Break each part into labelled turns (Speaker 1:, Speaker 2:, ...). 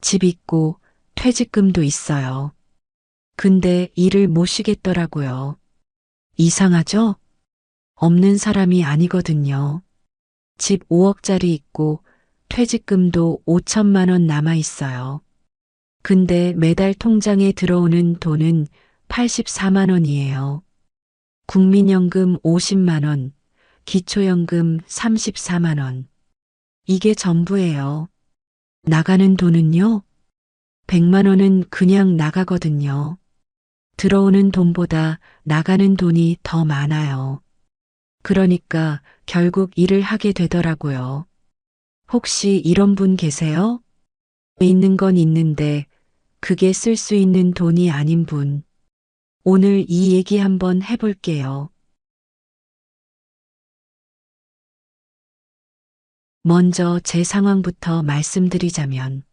Speaker 1: 집 있고 퇴직금도 있어요. 근데 일을 못 쉬겠더라고요. 이상하죠? 없는 사람이 아니거든요. 집 5억짜리 있고 퇴직금도 5천만 원 남아 있어요. 근데 매달 통장에 들어오는 돈은 84만 원이에요. 국민연금 50만 원, 기초연금 34만 원. 이게 전부예요. 나가는 돈은요? 100만 원은 그냥 나가거든요. 들어오는 돈보다 나가는 돈이 더 많아요. 그러니까 결국 일을 하게 되더라고요. 혹시 이런 분 계세요? 있는 건 있는데 그게 쓸 수 있는 돈이 아닌 분. 오늘 이 얘기 한번 해볼게요. 먼저 제 상황부터 말씀드리자면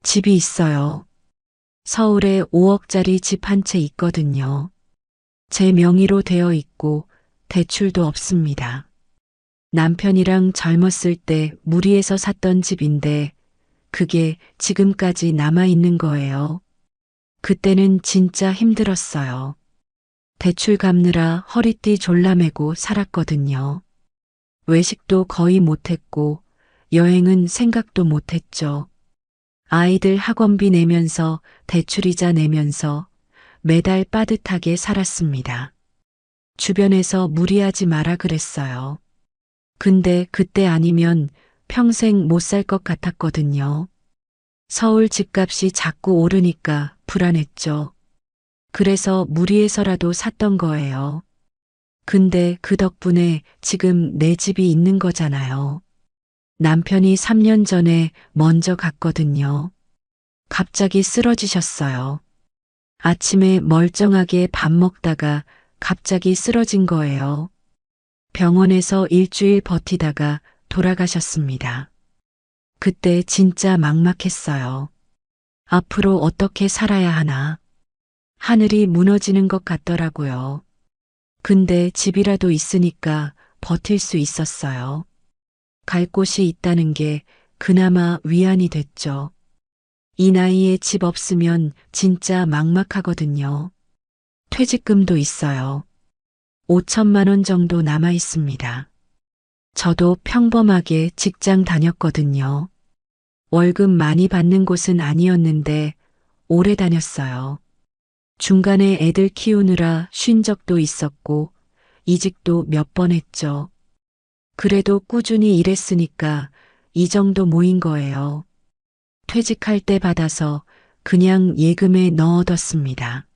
Speaker 1: 집이 있어요. 서울에 5억짜리 집 한 채 있거든요. 제 명의로 되어 있고 대출도 없습니다. 남편이랑 젊었을 때 무리해서 샀던 집인데 그게 지금까지 남아 있는 거예요. 그때는 진짜 힘들었어요. 대출 갚느라 허리띠 졸라매고 살았거든요. 외식도 거의 못했고 여행은 생각도 못했죠. 아이들 학원비 내면서 대출이자 내면서 매달 빠듯하게 살았습니다. 주변에서 무리하지 마라 그랬어요. 근데 그때 아니면 평생 못 살 것 같았거든요. 서울 집값이 자꾸 오르니까 불안했죠. 그래서 무리해서라도 샀던 거예요. 근데 그 덕분에 지금 내 집이 있는 거잖아요. 남편이 3년 전에 먼저 갔거든요. 갑자기 쓰러지셨어요. 아침에 멀쩡하게 밥 먹다가 갑자기 쓰러진 거예요. 병원에서 일주일 버티다가 돌아가셨습니다. 그때 진짜 막막했어요. 앞으로 어떻게 살아야 하나. 하늘이 무너지는 것 같더라고요. 근데 집이라도 있으니까 버틸 수 있었어요. 갈 곳이 있다는 게 그나마 위안이 됐죠. 이 나이에 집 없으면 진짜 막막하거든요. 퇴직금도 있어요. 5천만 원 정도 남아 있습니다. 저도 평범하게 직장 다녔거든요. 월급 많이 받는 곳은 아니었는데 오래 다녔어요. 중간에 애들 키우느라 쉰 적도 있었고 이직도 몇 번 했죠. 그래도 꾸준히 일했으니까 이 정도 모인 거예요. 퇴직할 때 받아서 그냥 예금에 넣어뒀습니다.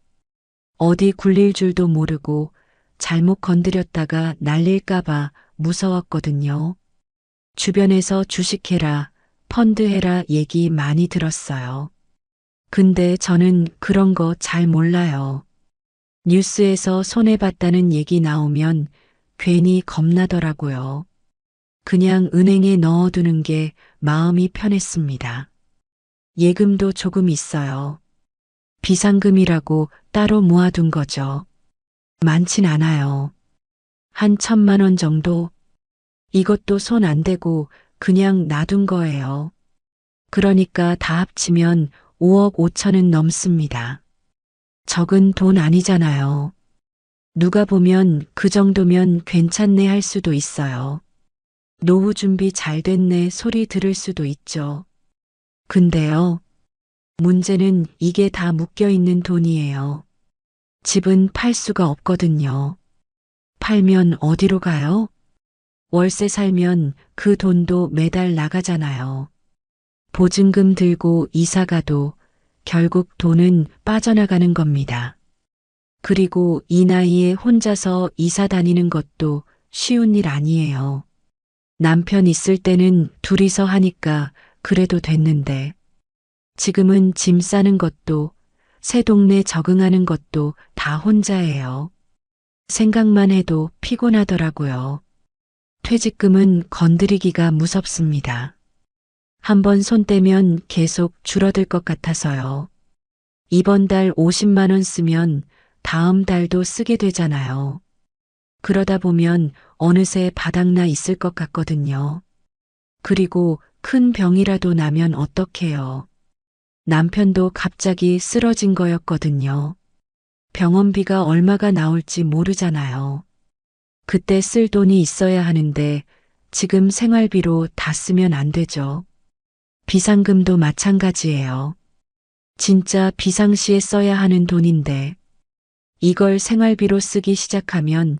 Speaker 1: 어디 굴릴 줄도 모르고 잘못 건드렸다가 날릴까봐 무서웠거든요. 주변에서 주식해라, 펀드해라 얘기 많이 들었어요. 근데 저는 그런 거 잘 몰라요. 뉴스에서 손해봤다는 얘기 나오면 괜히 겁나더라고요. 그냥 은행에 넣어두는 게 마음이 편했습니다. 예금도 조금 있어요. 비상금이라고 따로 모아둔 거죠. 많진 않아요. 한 1,000만 원 정도? 이것도 손 안 대고 그냥 놔둔 거예요. 그러니까 다 합치면 5억 5천은 넘습니다. 적은 돈 아니잖아요. 누가 보면 그 정도면 괜찮네 할 수도 있어요. 노후 준비 잘 됐네 소리 들을 수도 있죠. 근데요, 문제는 이게 다 묶여 있는 돈이에요. 집은 팔 수가 없거든요. 팔면 어디로 가요? 월세 살면 그 돈도 매달 나가잖아요. 보증금 들고 이사 가도 결국 돈은 빠져나가는 겁니다. 그리고 이 나이에 혼자서 이사 다니는 것도 쉬운 일 아니에요. 남편 있을 때는 둘이서 하니까 그래도 됐는데 지금은 짐 싸는 것도 새 동네 적응하는 것도 다 혼자예요. 생각만 해도 피곤하더라고요. 퇴직금은 건드리기가 무섭습니다. 한번 손 떼면 계속 줄어들 것 같아서요. 이번 달 50만 원 쓰면 다음 달도 쓰게 되잖아요. 그러다 보면 어느새 바닥나 있을 것 같거든요. 그리고 큰 병이라도 나면 어떡해요. 남편도 갑자기 쓰러진 거였거든요. 병원비가 얼마가 나올지 모르잖아요. 그때 쓸 돈이 있어야 하는데 지금 생활비로 다 쓰면 안 되죠. 비상금도 마찬가지예요. 진짜 비상시에 써야 하는 돈인데 이걸 생활비로 쓰기 시작하면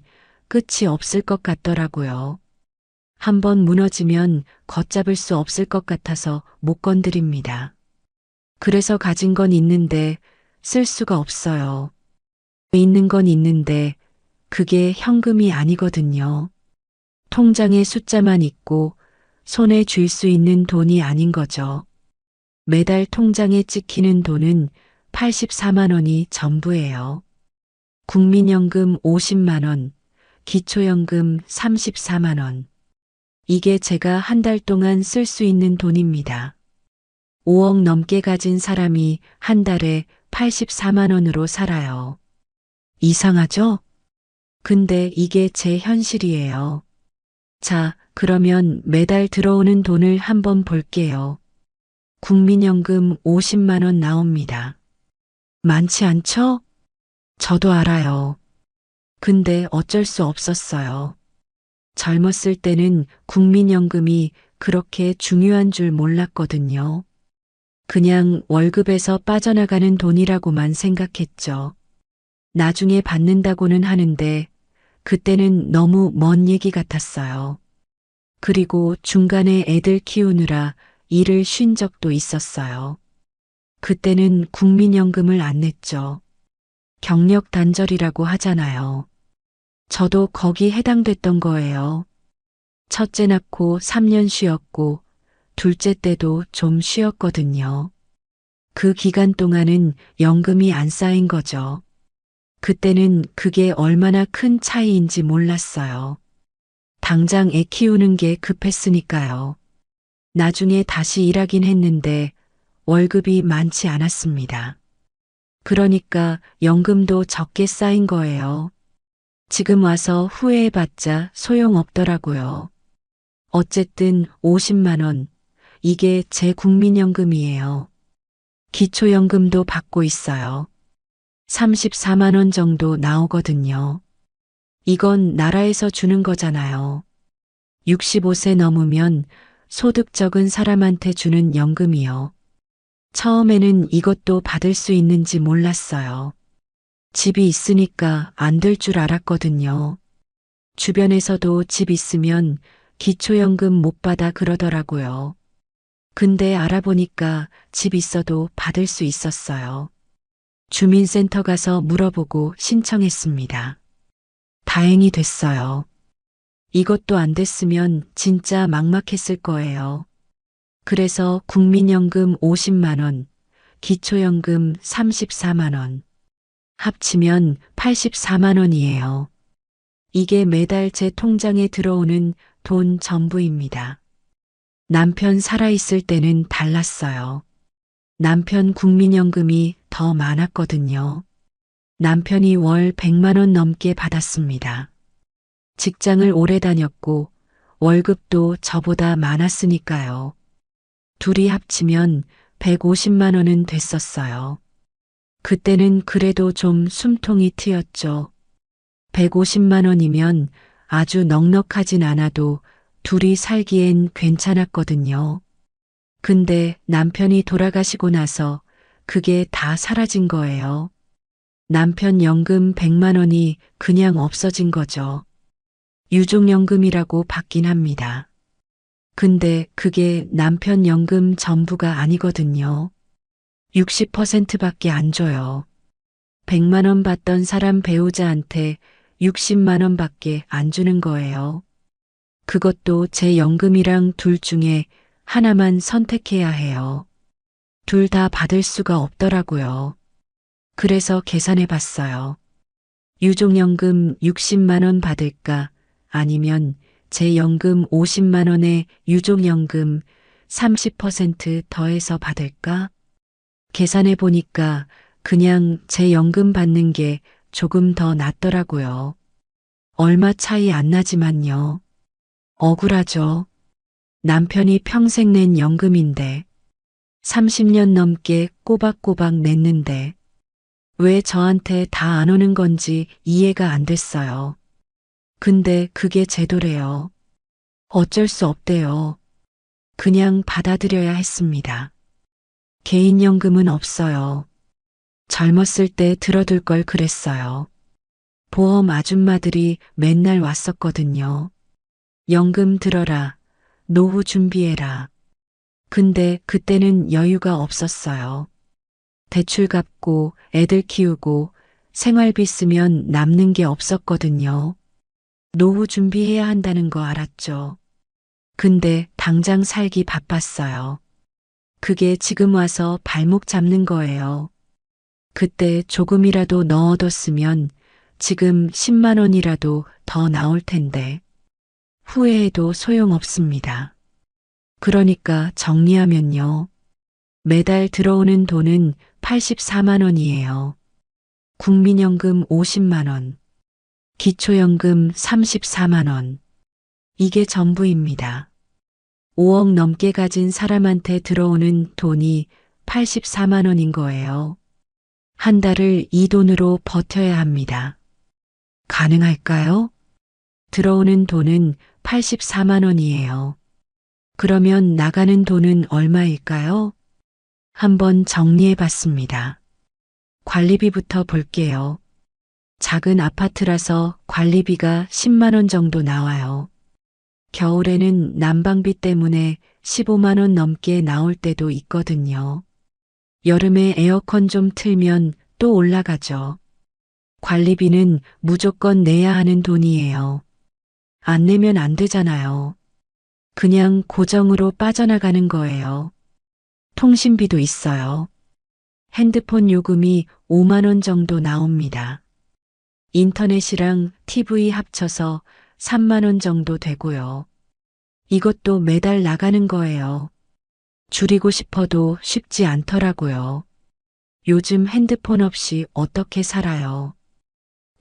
Speaker 1: 끝이 없을 것 같더라고요. 한번 무너지면 걷잡을 수 없을 것 같아서 못 건드립니다. 그래서 가진 건 있는데 쓸 수가 없어요. 있는 건 있는데 그게 현금이 아니거든요. 통장에 숫자만 있고 손에 쥘 수 있는 돈이 아닌 거죠. 매달 통장에 찍히는 돈은 84만 원이 전부예요. 국민연금 50만 원, 기초연금 34만 원. 이게 제가 한 달 동안 쓸 수 있는 돈입니다. 5억 넘게 가진 사람이 한 달에 84만 원으로 살아요. 이상하죠? 근데 이게 제 현실이에요. 자, 그러면 매달 들어오는 돈을 한번 볼게요. 국민연금 50만 원 나옵니다. 많지 않죠? 저도 알아요. 근데 어쩔 수 없었어요. 젊었을 때는 국민연금이 그렇게 중요한 줄 몰랐거든요. 그냥 월급에서 빠져나가는 돈이라고만 생각했죠. 나중에 받는다고는 하는데 그때는 너무 먼 얘기 같았어요. 그리고 중간에 애들 키우느라 일을 쉰 적도 있었어요. 그때는 국민연금을 안 냈죠. 경력 단절이라고 하잖아요. 저도 거기 해당됐던 거예요. 첫째 낳고 3년 쉬었고 둘째 때도 좀 쉬었거든요. 그 기간 동안은 연금이 안 쌓인 거죠. 그때는 그게 얼마나 큰 차이인지 몰랐어요. 당장 애 키우는 게 급했으니까요. 나중에 다시 일하긴 했는데 월급이 많지 않았습니다. 그러니까 연금도 적게 쌓인 거예요. 지금 와서 후회해봤자 소용없더라고요. 어쨌든 50만 원, 이게 제 국민연금이에요. 기초연금도 받고 있어요. 34만 원 정도 나오거든요. 이건 나라에서 주는 거잖아요. 65세 넘으면 소득 적은 사람한테 주는 연금이요. 처음에는 이것도 받을 수 있는지 몰랐어요. 집이 있으니까 안 될 줄 알았거든요. 주변에서도 집 있으면 기초연금 못 받아 그러더라고요. 근데 알아보니까 집 있어도 받을 수 있었어요. 주민센터 가서 물어보고 신청했습니다. 다행히 됐어요. 이것도 안 됐으면 진짜 막막했을 거예요. 그래서 국민연금 50만 원, 기초연금 34만 원, 합치면 84만 원이에요. 이게 매달 제 통장에 들어오는 돈 전부입니다. 남편 살아있을 때는 달랐어요. 남편 국민연금이 더 많았거든요. 남편이 월 100만 원 넘게 받았습니다. 직장을 오래 다녔고 월급도 저보다 많았으니까요. 둘이 합치면 150만 원은 됐었어요. 그때는 그래도 좀 숨통이 트였죠. 150만 원이면 아주 넉넉하진 않아도 둘이 살기엔 괜찮았거든요. 근데 남편이 돌아가시고 나서 그게 다 사라진 거예요. 남편 연금 100만 원이 그냥 없어진 거죠. 유족연금이라고 받긴 합니다. 근데 그게 남편 연금 전부가 아니거든요. 60%밖에 안 줘요. 100만 원 받던 사람 배우자한테 60만 원밖에 안 주는 거예요. 그것도 제 연금이랑 둘 중에 하나만 선택해야 해요. 둘 다 받을 수가 없더라고요. 그래서 계산해 봤어요. 유족연금 60만 원 받을까? 아니면 제 연금 50만 원에 유족연금 30% 더해서 받을까? 계산해 보니까 그냥 제 연금 받는 게 조금 더 낫더라고요. 얼마 차이 안 나지만요. 억울하죠. 남편이 평생 낸 연금인데 30년 넘게 꼬박꼬박 냈는데 왜 저한테 다 안 오는 건지 이해가 안 됐어요. 근데 그게 제도래요. 어쩔 수 없대요. 그냥 받아들여야 했습니다. 개인연금은 없어요. 젊었을 때 들어둘 걸 그랬어요. 보험 아줌마들이 맨날 왔었거든요. 연금 들어라. 노후 준비해라. 근데 그때는 여유가 없었어요. 대출 갚고 애들 키우고 생활비 쓰면 남는 게 없었거든요. 노후 준비해야 한다는 거 알았죠. 근데 당장 살기 바빴어요. 그게 지금 와서 발목 잡는 거예요. 그때 조금이라도 넣어뒀으면 지금 10만 원이라도 더 나올 텐데 후회해도 소용없습니다. 그러니까 정리하면요. 매달 들어오는 돈은 84만 원이에요. 국민연금 50만 원, 기초연금 34만 원. 이게 전부입니다. 5억 넘게 가진 사람한테 들어오는 돈이 84만 원인 거예요. 한 달을 이 돈으로 버텨야 합니다. 가능할까요? 들어오는 돈은 84만 원이에요. 그러면 나가는 돈은 얼마일까요? 한번 정리해 봤습니다. 관리비부터 볼게요. 작은 아파트라서 관리비가 10만 원 정도 나와요. 겨울에는 난방비 때문에 15만 원 넘게 나올 때도 있거든요. 여름에 에어컨 좀 틀면 또 올라가죠. 관리비는 무조건 내야 하는 돈이에요. 안 내면 안 되잖아요. 그냥 고정으로 빠져나가는 거예요. 통신비도 있어요. 핸드폰 요금이 5만 원 정도 나옵니다. 인터넷이랑 TV 합쳐서 3만 원 정도 되고요. 이것도 매달 나가는 거예요. 줄이고 싶어도 쉽지 않더라고요. 요즘 핸드폰 없이 어떻게 살아요?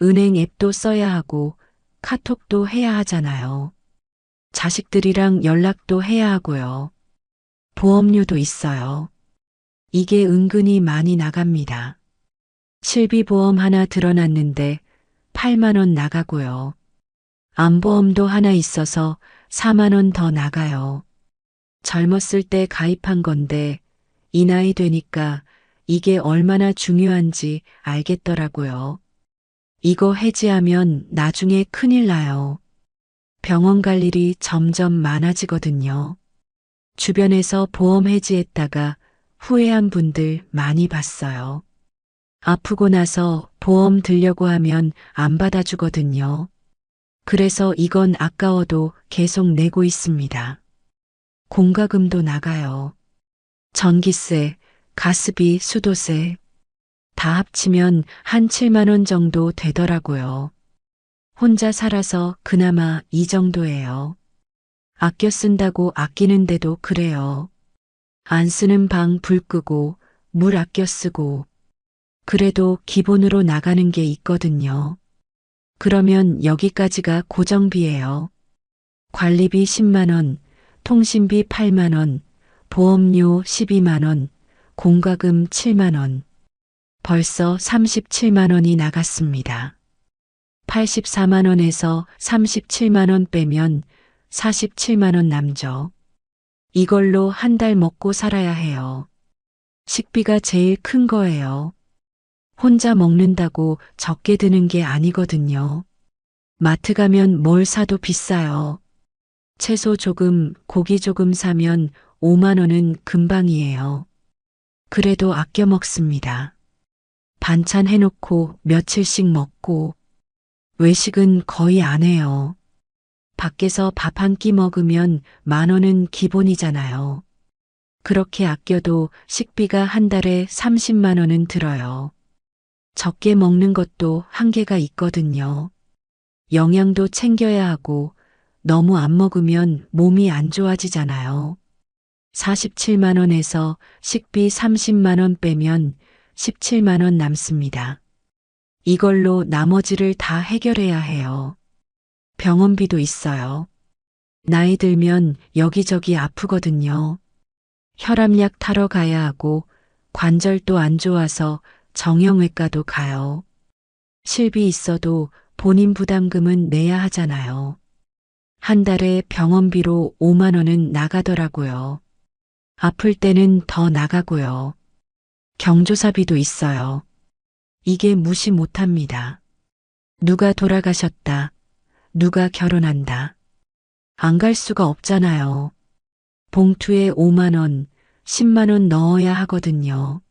Speaker 1: 은행 앱도 써야 하고 카톡도 해야 하잖아요. 자식들이랑 연락도 해야 하고요. 보험료도 있어요. 이게 은근히 많이 나갑니다. 실비보험 하나 들어놨는데 8만 원 나가고요. 암보험도 하나 있어서 4만 원 더 나가요. 젊었을 때 가입한 건데 이 나이 되니까 이게 얼마나 중요한지 알겠더라고요. 이거 해지하면 나중에 큰일 나요. 병원 갈 일이 점점 많아지거든요. 주변에서 보험 해지했다가 후회한 분들 많이 봤어요. 아프고 나서 보험 들려고 하면 안 받아주거든요. 그래서 이건 아까워도 계속 내고 있습니다. 공과금도 나가요. 전기세, 가스비, 수도세 다 합치면 한 7만 원 정도 되더라고요. 혼자 살아서 그나마 이 정도예요. 아껴 쓴다고 아끼는데도 그래요. 안 쓰는 방 불 끄고 물 아껴 쓰고 그래도 기본으로 나가는 게 있거든요. 그러면 여기까지가 고정비예요. 관리비 10만 원, 통신비 8만 원, 보험료 12만 원, 공과금 7만 원. 벌써 37만 원이 나갔습니다. 84만 원에서 37만 원 빼면 47만 원 남죠. 이걸로 한 달 먹고 살아야 해요. 식비가 제일 큰 거예요. 혼자 먹는다고 적게 드는 게 아니거든요. 마트 가면 뭘 사도 비싸요. 채소 조금, 고기 조금 사면 5만 원은 금방이에요. 그래도 아껴 먹습니다. 반찬 해놓고 며칠씩 먹고 외식은 거의 안 해요. 밖에서 밥 한 끼 먹으면 1만 원은 기본이잖아요. 그렇게 아껴도 식비가 한 달에 30만 원은 들어요. 적게 먹는 것도 한계가 있거든요. 영양도 챙겨야 하고 너무 안 먹으면 몸이 안 좋아지잖아요. 47만 원에서 식비 30만 원 빼면 17만 원 남습니다. 이걸로 나머지를 다 해결해야 해요. 병원비도 있어요. 나이 들면 여기저기 아프거든요. 혈압약 타러 가야 하고 관절도 안 좋아서 정형외과도 가요. 실비 있어도 본인 부담금은 내야 하잖아요. 한 달에 병원비로 5만 원은 나가더라고요. 아플 때는 더 나가고요. 경조사비도 있어요. 이게 무시 못합니다. 누가 돌아가셨다. 누가 결혼한다. 안 갈 수가 없잖아요. 봉투에 5만 원, 10만 원 넣어야 하거든요.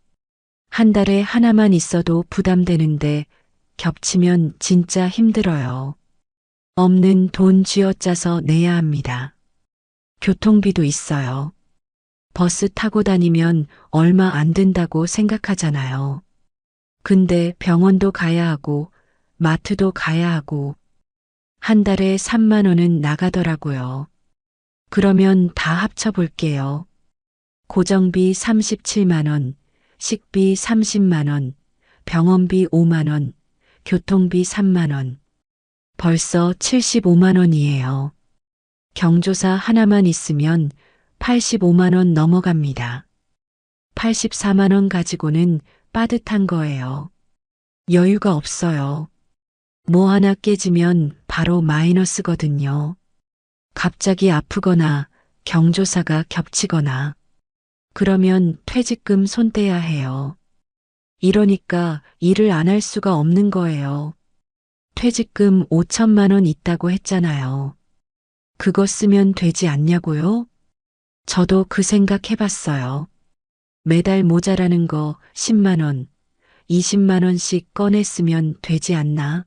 Speaker 1: 한 달에 하나만 있어도 부담되는데 겹치면 진짜 힘들어요. 없는 돈 쥐어짜서 내야 합니다. 교통비도 있어요. 버스 타고 다니면 얼마 안 든다고 생각하잖아요. 근데 병원도 가야 하고 마트도 가야 하고 한 달에 3만 원은 나가더라고요. 그러면 다 합쳐볼게요. 고정비 37만 원, 식비 30만 원, 병원비 5만 원, 교통비 3만 원. 벌써 75만 원이에요. 경조사 하나만 있으면 85만 원 넘어갑니다. 84만 원 가지고는 빠듯한 거예요. 여유가 없어요. 뭐 하나 깨지면 바로 마이너스거든요. 갑자기 아프거나 경조사가 겹치거나 그러면 퇴직금 손 떼야 해요. 이러니까 일을 안 할 수가 없는 거예요. 퇴직금 5천만 원 있다고 했잖아요. 그거 쓰면 되지 않냐고요? 저도 그 생각 해봤어요. 매달 모자라는 거 10만 원, 20만 원씩 꺼내 쓰면 되지 않나?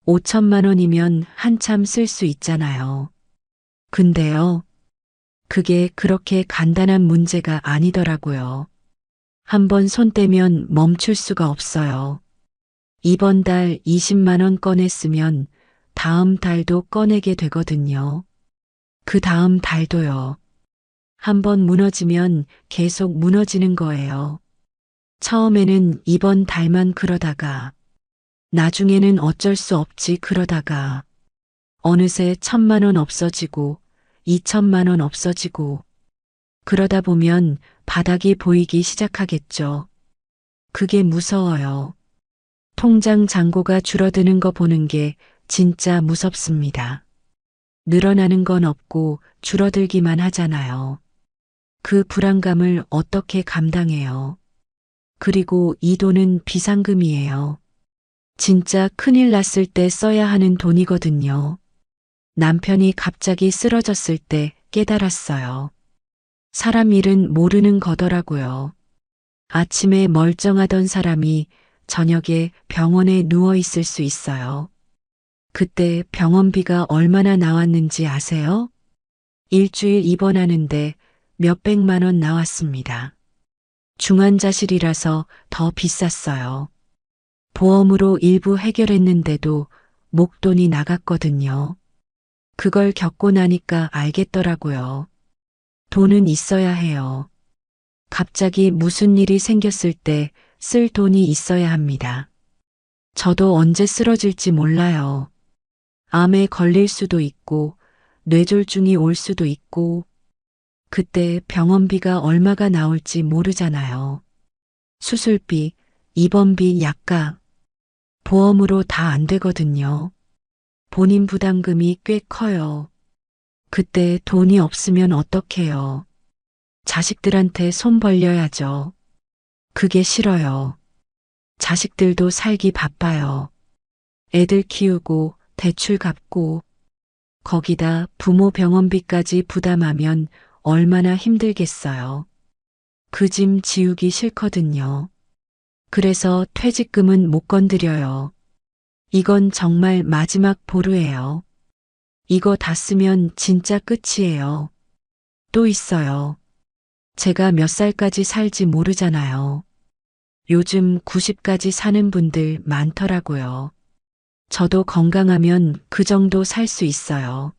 Speaker 1: 5천만 원이면 한참 쓸 수 있잖아요. 근데요, 그게 그렇게 간단한 문제가 아니더라고요. 한번 손 떼면 멈출 수가 없어요. 이번 달 20만 원 꺼냈으면 다음 달도 꺼내게 되거든요. 그 다음 달도요. 한번 무너지면 계속 무너지는 거예요. 처음에는 이번 달만 그러다가 나중에는 어쩔 수 없지 그러다가 어느새 1,000만 원 없어지고 2천만 원 없어지고 그러다 보면 바닥이 보이기 시작하겠죠. 그게 무서워요. 통장 잔고가 줄어드는 거 보는 게 진짜 무섭습니다. 늘어나는 건 없고 줄어들기만 하잖아요. 그 불안감을 어떻게 감당해요? 그리고 이 돈은 비상금이에요. 진짜 큰일 났을 때 써야 하는 돈이거든요. 남편이 갑자기 쓰러졌을 때 깨달았어요. 사람 일은 모르는 거더라고요. 아침에 멀쩡하던 사람이 저녁에 병원에 누워 있을 수 있어요. 그때 병원비가 얼마나 나왔는지 아세요? 일주일 입원하는데 몇백만 원 나왔습니다. 중환자실이라서 더 비쌌어요. 보험으로 일부 해결했는데도 목돈이 나갔거든요. 그걸 겪고 나니까 알겠더라고요. 돈은 있어야 해요. 갑자기 무슨 일이 생겼을 때 쓸 돈이 있어야 합니다. 저도 언제 쓰러질지 몰라요. 암에 걸릴 수도 있고 뇌졸중이 올 수도 있고 그때 병원비가 얼마가 나올지 모르잖아요. 수술비, 입원비, 약값, 보험으로 다 안 되거든요. 본인 부담금이 꽤 커요. 그때 돈이 없으면 어떡해요? 자식들한테 손 벌려야죠. 그게 싫어요. 자식들도 살기 바빠요. 애들 키우고 대출 갚고 거기다 부모 병원비까지 부담하면 얼마나 힘들겠어요. 그 짐 지우기 싫거든요. 그래서 퇴직금은 못 건드려요. 이건 정말 마지막 보루예요. 이거 다 쓰면 진짜 끝이에요. 또 있어요. 제가 몇 살까지 살지 모르잖아요. 요즘 90까지 사는 분들 많더라고요. 저도 건강하면 그 정도 살 수 있어요.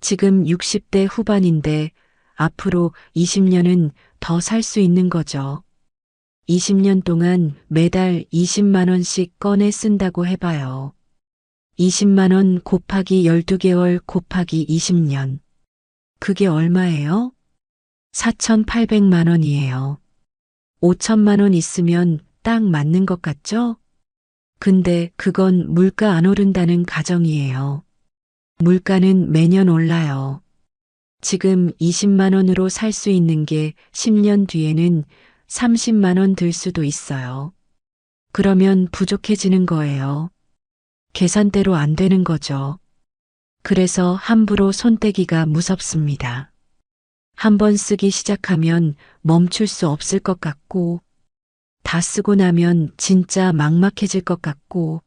Speaker 1: 지금 60대 후반인데 앞으로 20년은 더 살 수 있는 거죠. 20년 동안 매달 20만 원씩 꺼내 쓴다고 해봐요. 20만 원 곱하기 12개월 곱하기 20년. 그게 얼마예요? 4,800만 원이에요. 5천만 원 있으면 딱 맞는 것 같죠? 근데 그건 물가 안 오른다는 가정이에요. 물가는 매년 올라요. 지금 20만 원으로 살 수 있는 게 10년 뒤에는 30만 원 들 수도 있어요. 그러면 부족해지는 거예요. 계산대로 안 되는 거죠. 그래서 함부로 손 떼기가 무섭습니다. 한번 쓰기 시작하면 멈출 수 없을 것 같고, 다 쓰고 나면 진짜 막막해질 것 같고,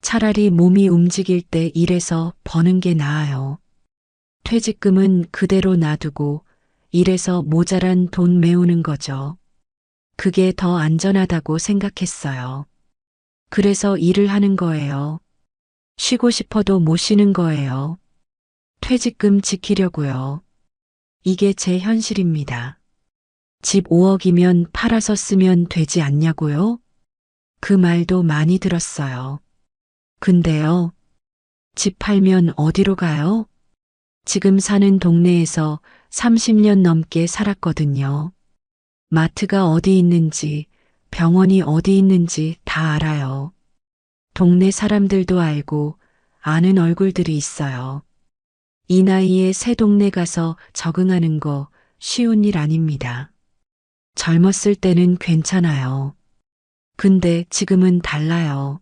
Speaker 1: 차라리 몸이 움직일 때 일해서 버는 게 나아요. 퇴직금은 그대로 놔두고 일해서 모자란 돈 메우는 거죠. 그게 더 안전하다고 생각했어요. 그래서 일을 하는 거예요. 쉬고 싶어도 못 쉬는 거예요. 퇴직금 지키려고요. 이게 제 현실입니다. 집 5억이면 팔아서 쓰면 되지 않냐고요? 그 말도 많이 들었어요. 근데요, 집 팔면 어디로 가요? 지금 사는 동네에서 30년 넘게 살았거든요. 마트가 어디 있는지, 병원이 어디 있는지 다 알아요. 동네 사람들도 알고 아는 얼굴들이 있어요. 이 나이에 새 동네 가서 적응하는 거 쉬운 일 아닙니다. 젊었을 때는 괜찮아요. 근데 지금은 달라요.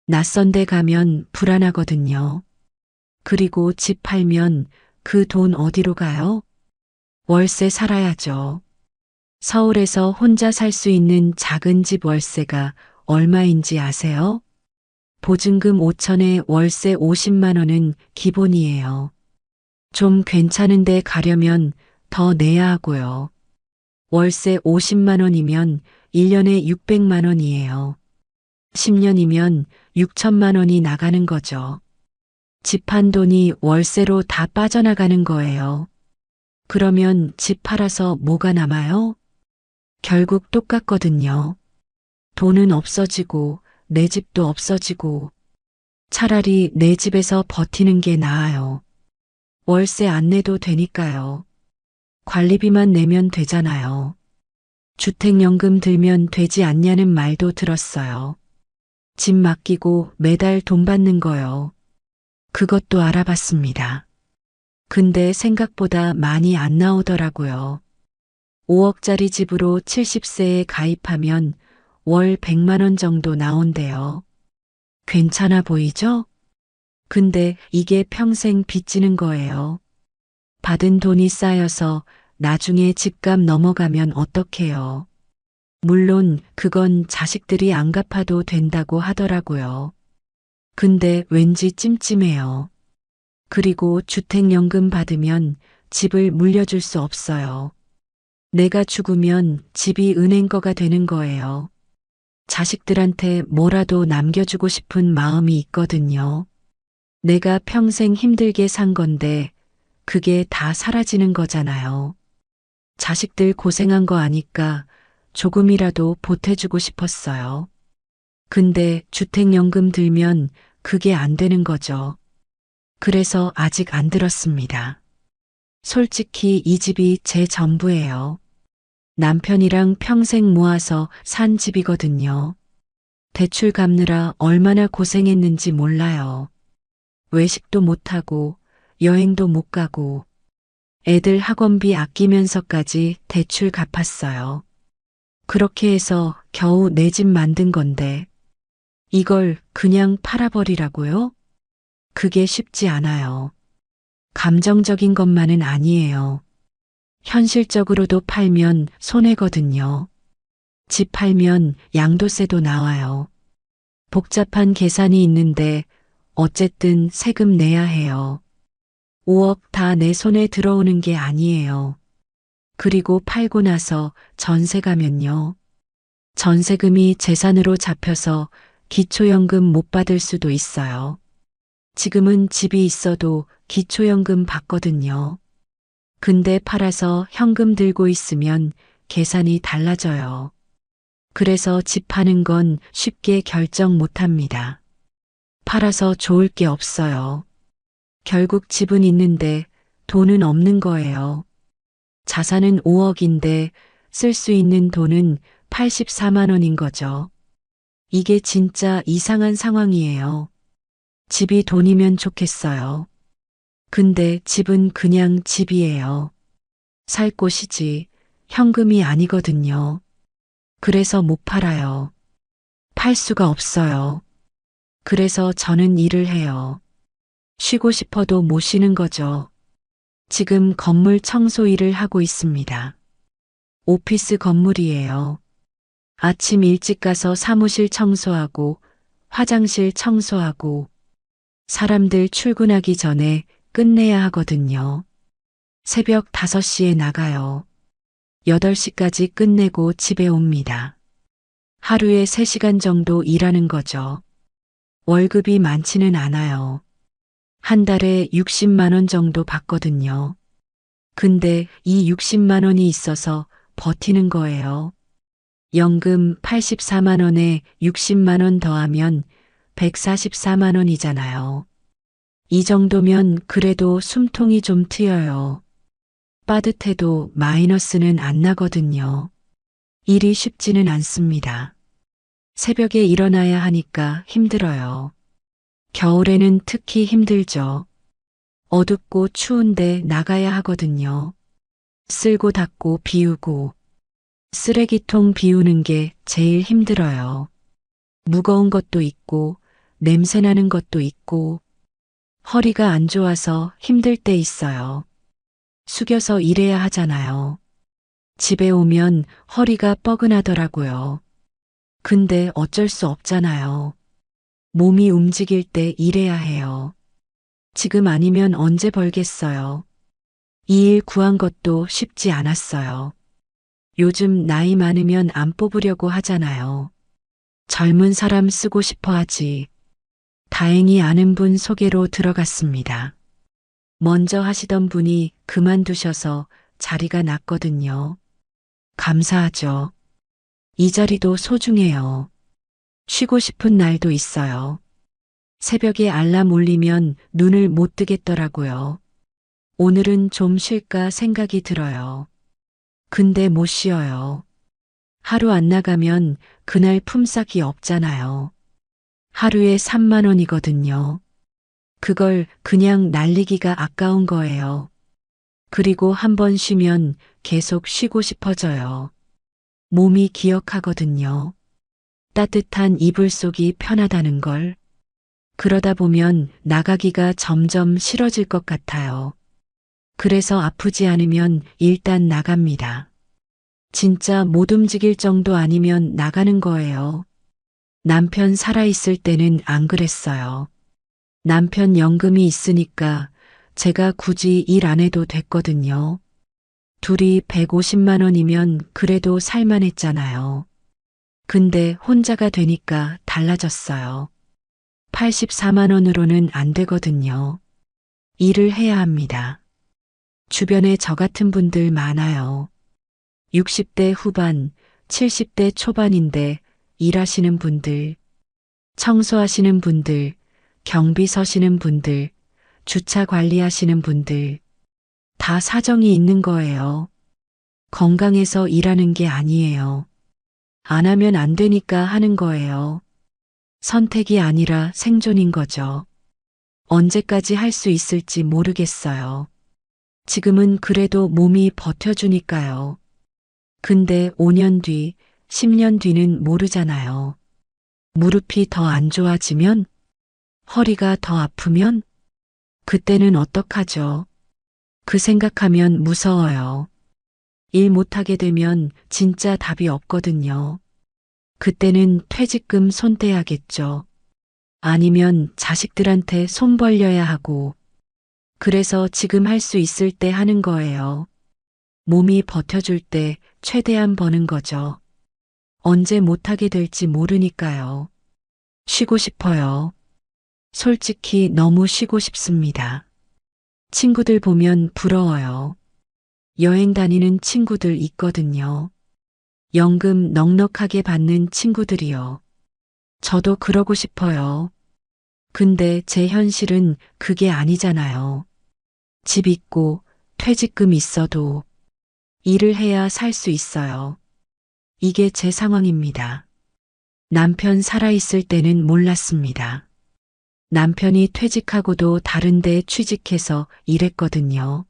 Speaker 1: 낯선 데 가면 불안하거든요. 그리고 집 팔면 그 돈 어디로 가요? 월세 살아야죠. 서울에서 혼자 살 수 있는 작은 집 월세가 얼마인지 아세요? 보증금 5천에 월세 50만 원은 기본이에요. 좀 괜찮은 데 가려면 더 내야 하고요. 월세 50만 원이면 1년에 600만 원이에요. 10년이면 6천만 원이 나가는 거죠. 집 한 돈이 월세로 다 빠져나가는 거예요. 그러면 집 팔아서 뭐가 남아요? 결국 똑같거든요. 돈은 없어지고 내 집도 없어지고 차라리 내 집에서 버티는 게 나아요. 월세 안 내도 되니까요. 관리비만 내면 되잖아요. 주택연금 들면 되지 않냐는 말도 들었어요. 집 맡기고 매달 돈 받는 거요. 그것도 알아봤습니다. 근데 생각보다 많이 안 나오더라고요. 5억짜리 집으로 70세에 가입하면 월 100만 원 정도 나온대요. 괜찮아 보이죠? 근데 이게 평생 빚지는 거예요. 받은 돈이 쌓여서 나중에 집값 넘어가면 어떡해요. 물론 그건 자식들이 안 갚아도 된다고 하더라고요. 근데 왠지 찜찜해요. 그리고 주택연금 받으면 집을 물려줄 수 없어요. 내가 죽으면 집이 은행 거가 되는 거예요. 자식들한테 뭐라도 남겨주고 싶은 마음이 있거든요. 내가 평생 힘들게 산 건데 그게 다 사라지는 거잖아요. 자식들 고생한 거 아니까 조금이라도 보태주고 싶었어요. 근데 주택연금 들면 그게 안 되는 거죠. 그래서 아직 안 들었습니다. 솔직히 이 집이 제 전부예요. 남편이랑 평생 모아서 산 집이거든요. 대출 갚느라 얼마나 고생했는지 몰라요. 외식도 못하고 여행도 못 가고 애들 학원비 아끼면서까지 대출 갚았어요. 그렇게 해서 겨우 내 집 만든 건데 이걸 그냥 팔아버리라고요? 그게 쉽지 않아요. 감정적인 것만은 아니에요. 현실적으로도 팔면 손해거든요. 집 팔면 양도세도 나와요. 복잡한 계산이 있는데 어쨌든 세금 내야 해요. 5억 다 내 손에 들어오는 게 아니에요. 그리고 팔고 나서 전세 가면요. 전세금이 재산으로 잡혀서 기초연금 못 받을 수도 있어요. 지금은 집이 있어도 기초연금 받거든요. 근데 팔아서 현금 들고 있으면 계산이 달라져요. 그래서 집 파는 건 쉽게 결정 못 합니다. 팔아서 좋을 게 없어요. 결국 집은 있는데 돈은 없는 거예요. 자산은 5억인데 쓸 수 있는 돈은 84만 원인 거죠. 이게 진짜 이상한 상황이에요. 집이 돈이면 좋겠어요. 근데 집은 그냥 집이에요. 살 곳이지 현금이 아니거든요. 그래서 못 팔아요. 팔 수가 없어요. 그래서 저는 일을 해요. 쉬고 싶어도 못 쉬는 거죠. 지금 건물 청소 일을 하고 있습니다. 오피스 건물이에요. 아침 일찍 가서 사무실 청소하고 화장실 청소하고 사람들 출근하기 전에 끝내야 하거든요. 새벽 5시에 나가요. 8시까지 끝내고 집에 옵니다. 하루에 3시간 정도 일하는 거죠. 월급이 많지는 않아요. 한 달에 60만 원 정도 받거든요. 근데 이 60만 원이 있어서 버티는 거예요. 연금 84만 원에 60만 원 더하면 144만 원이잖아요. 이 정도면 그래도 숨통이 좀 트여요. 빠듯해도 마이너스는 안 나거든요. 일이 쉽지는 않습니다. 새벽에 일어나야 하니까 힘들어요. 겨울에는 특히 힘들죠. 어둡고 추운데 나가야 하거든요. 쓸고 닦고 비우고 쓰레기통 비우는 게 제일 힘들어요. 무거운 것도 있고 냄새나는 것도 있고 허리가 안 좋아서 힘들 때 있어요. 숙여서 일해야 하잖아요. 집에 오면 허리가 뻐근하더라고요. 근데 어쩔 수 없잖아요. 몸이 움직일 때 일해야 해요. 지금 아니면 언제 벌겠어요. 이 일 구한 것도 쉽지 않았어요. 요즘 나이 많으면 안 뽑으려고 하잖아요. 젊은 사람 쓰고 싶어 하지. 다행히 아는 분 소개로 들어갔습니다. 먼저 하시던 분이 그만두셔서 자리가 났거든요. 감사하죠. 이 자리도 소중해요. 쉬고 싶은 날도 있어요. 새벽에 알람 울리면 눈을 못 뜨겠더라고요. 오늘은 좀 쉴까 생각이 들어요. 근데 못 쉬어요. 하루 안 나가면 그날 품삯이 없잖아요. 하루에 3만 원이거든요. 그걸 그냥 날리기가 아까운 거예요. 그리고 한 번 쉬면 계속 쉬고 싶어져요. 몸이 기억하거든요. 따뜻한 이불 속이 편하다는 걸. 그러다 보면 나가기가 점점 싫어질 것 같아요. 그래서 아프지 않으면 일단 나갑니다. 진짜 못 움직일 정도 아니면 나가는 거예요. 남편 살아있을 때는 안 그랬어요. 남편 연금이 있으니까 제가 굳이 일 안 해도 됐거든요. 둘이 150만 원이면 그래도 살만했잖아요. 근데 혼자가 되니까 달라졌어요. 84만 원으로는 안 되거든요. 일을 해야 합니다. 주변에 저 같은 분들 많아요. 60대 후반, 70대 초반인데 일하시는 분들, 청소하시는 분들, 경비 서시는 분들, 주차 관리하시는 분들, 다 사정이 있는 거예요. 건강해서 일하는 게 아니에요. 안 하면 안 되니까 하는 거예요. 선택이 아니라 생존인 거죠. 언제까지 할 수 있을지 모르겠어요. 지금은 그래도 몸이 버텨주니까요. 근데 5년 뒤, 10년 뒤는 모르잖아요. 무릎이 더 안 좋아지면? 허리가 더 아프면? 그때는 어떡하죠? 그 생각하면 무서워요. 일 못하게 되면 진짜 답이 없거든요. 그때는 퇴직금 손 떼야겠죠. 아니면 자식들한테 손 벌려야 하고. 그래서 지금 할 수 있을 때 하는 거예요. 몸이 버텨줄 때 최대한 버는 거죠. 언제 못하게 될지 모르니까요. 쉬고 싶어요. 솔직히 너무 쉬고 싶습니다. 친구들 보면 부러워요. 여행 다니는 친구들 있거든요. 연금 넉넉하게 받는 친구들이요. 저도 그러고 싶어요. 근데 제 현실은 그게 아니잖아요. 집 있고 퇴직금 있어도 일을 해야 살 수 있어요. 이게 제 상황입니다. 남편 살아있을 때는 몰랐습니다. 남편이 퇴직하고도 다른 데 취직해서 일했거든요.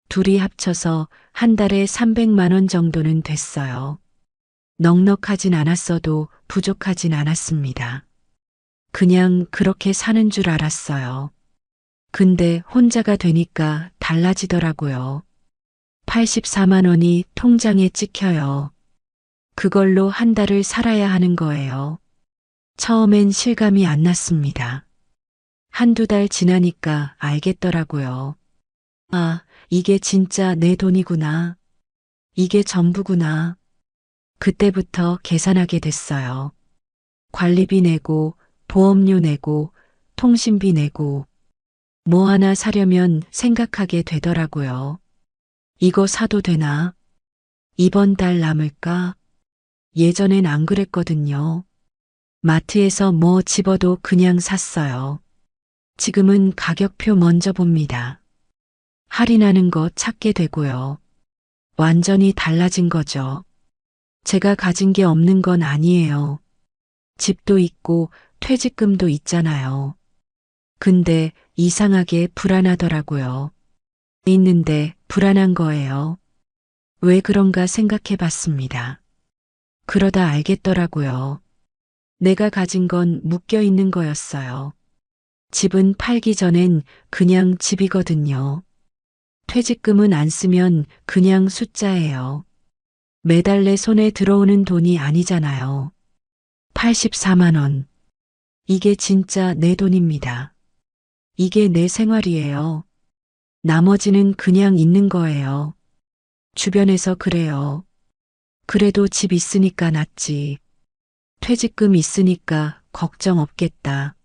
Speaker 1: 둘이 합쳐서 한 달에 300만 원 정도는 됐어요. 넉넉하진 않았어도 부족하진 않았습니다. 그냥 그렇게 사는 줄 알았어요. 근데 혼자가 되니까 달라지더라고요. 84만 원이 통장에 찍혀요. 그걸로 한 달을 살아야 하는 거예요. 처음엔 실감이 안 났습니다. 한두 달 지나니까 알겠더라고요. 아, 이게 진짜 내 돈이구나. 이게 전부구나. 그때부터 계산하게 됐어요. 관리비 내고, 보험료 내고, 통신비 내고, 뭐 하나 사려면 생각하게 되더라고요. 이거 사도 되나? 이번 달 남을까? 예전엔 안 그랬거든요. 마트에서 뭐 집어도 그냥 샀어요. 지금은 가격표 먼저 봅니다. 할인하는 거 찾게 되고요. 완전히 달라진 거죠. 제가 가진 게 없는 건 아니에요. 집도 있고 퇴직금도 있잖아요. 근데 이상하게 불안하더라고요. 있는데 불안한 거예요. 왜 그런가 생각해 봤습니다. 그러다 알겠더라고요. 내가 가진 건 묶여 있는 거였어요. 집은 팔기 전엔 그냥 집이거든요. 퇴직금은 안 쓰면 그냥 숫자예요. 매달 내 손에 들어오는 돈이 아니잖아요. 84만 원. 이게 진짜 내 돈입니다. 이게 내 생활이에요. 나머지는 그냥 있는 거예요. 주변에서 그래요. 그래도 집 있으니까 낫지. 퇴직금 있으니까 걱정 없겠다.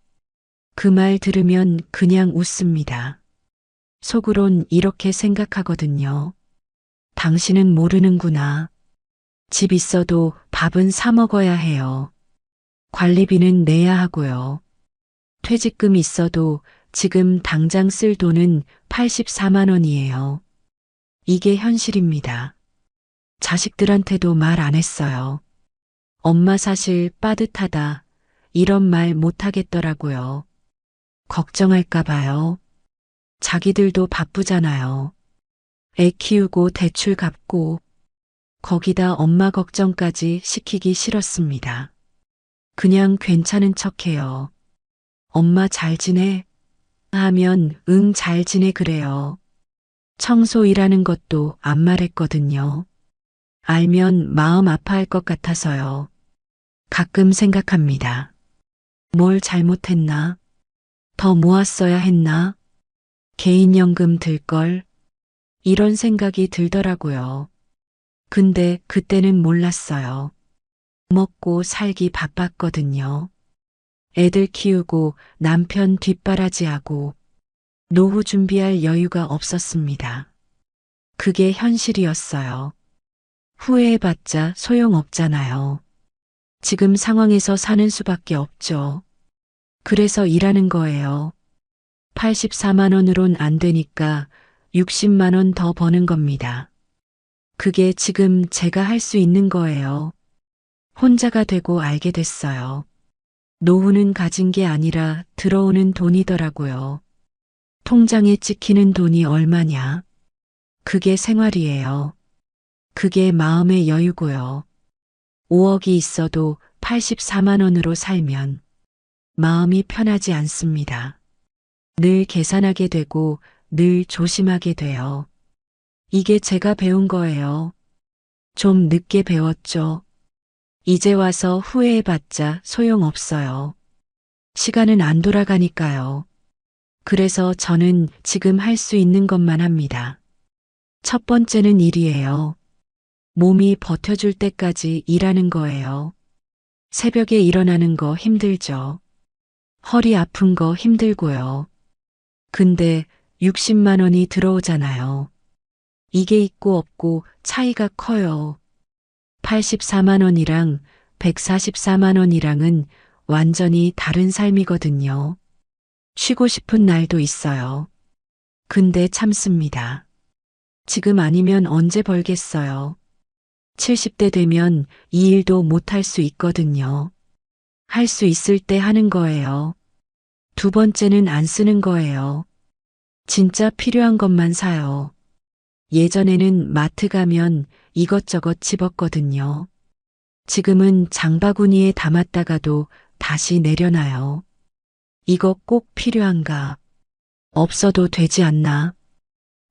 Speaker 1: 그 말 들으면 그냥 웃습니다. 속으론 이렇게 생각하거든요. 당신은 모르는구나. 집 있어도 밥은 사 먹어야 해요. 관리비는 내야 하고요. 퇴직금 있어도 지금 당장 쓸 돈은 84만 원이에요. 이게 현실입니다. 자식들한테도 말 안 했어요. 엄마 사실 빠듯하다. 이런 말 못 하겠더라고요. 걱정할까 봐요. 자기들도 바쁘잖아요. 애 키우고 대출 갚고 거기다 엄마 걱정까지 시키기 싫었습니다. 그냥 괜찮은 척해요. 엄마 잘 지내? 하면 응 잘 지내 그래요. 청소 일하는 것도 안 말했거든요. 알면 마음 아파할 것 같아서요. 가끔 생각합니다. 뭘 잘못했나? 더 모았어야 했나? 개인연금 들걸? 이런 생각이 들더라고요. 근데 그때는 몰랐어요. 먹고 살기 바빴거든요. 애들 키우고 남편 뒷바라지하고 노후 준비할 여유가 없었습니다. 그게 현실이었어요. 후회해봤자 소용없잖아요. 지금 상황에서 사는 수밖에 없죠. 그래서 일하는 거예요. 84만 원으론 안 되니까 60만 원 더 버는 겁니다. 그게 지금 제가 할 수 있는 거예요. 혼자가 되고 알게 됐어요. 노후는 가진 게 아니라 들어오는 돈이더라고요. 통장에 찍히는 돈이 얼마냐? 그게 생활이에요. 그게 마음의 여유고요. 5억이 있어도 84만 원으로 살면 마음이 편하지 않습니다. 늘 계산하게 되고 늘 조심하게 돼요. 이게 제가 배운 거예요. 좀 늦게 배웠죠. 이제 와서 후회해봤자 소용없어요. 시간은 안 돌아가니까요. 그래서 저는 지금 할 수 있는 것만 합니다. 첫 번째는 일이에요. 몸이 버텨줄 때까지 일하는 거예요. 새벽에 일어나는 거 힘들죠. 허리 아픈 거 힘들고요. 근데 60만 원이 들어오잖아요. 이게 있고 없고 차이가 커요. 84만 원이랑 144만 원이랑은 완전히 다른 삶이거든요. 쉬고 싶은 날도 있어요. 근데 참습니다. 지금 아니면 언제 벌겠어요. 70대 되면 이 일도 못할 수 있거든요. 할 수 있을 때 하는 거예요. 두 번째는 안 쓰는 거예요. 진짜 필요한 것만 사요. 예전에는 마트 가면 이것저것 집었거든요. 지금은 장바구니에 담았다가도 다시 내려놔요. 이거 꼭 필요한가? 없어도 되지 않나?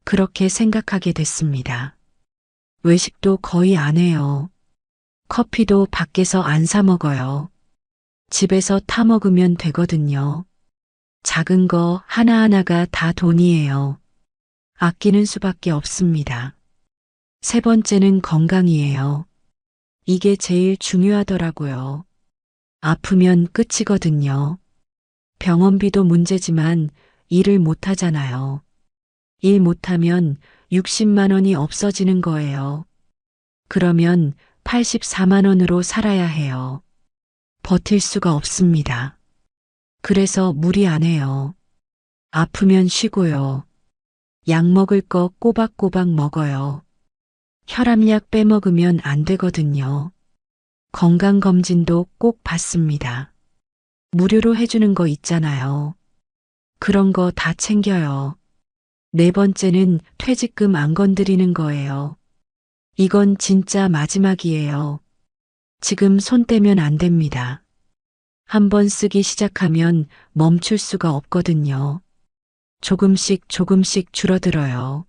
Speaker 1: 그렇게 생각하게 됐습니다. 외식도 거의 안 해요. 커피도 밖에서 안 사 먹어요. 집에서 타 먹으면 되거든요. 작은 거 하나하나가 다 돈이에요. 아끼는 수밖에 없습니다. 세 번째는 건강이에요. 이게 제일 중요하더라고요. 아프면 끝이거든요. 병원비도 문제지만 일을 못 하잖아요. 일 못하면 60만 원이 없어지는 거예요. 그러면 84만 원으로 살아야 해요. 버틸 수가 없습니다. 그래서 무리 안 해요. 아프면 쉬고요. 약 먹을 거 꼬박꼬박 먹어요. 혈압약 빼먹으면 안 되거든요. 건강검진도 꼭 받습니다. 무료로 해주는 거 있잖아요. 그런 거 다 챙겨요. 네 번째는 퇴직금 안 건드리는 거예요. 이건 진짜 마지막이에요. 지금 손 떼면 안 됩니다. 한번 쓰기 시작하면 멈출 수가 없거든요. 조금씩 조금씩 줄어들어요.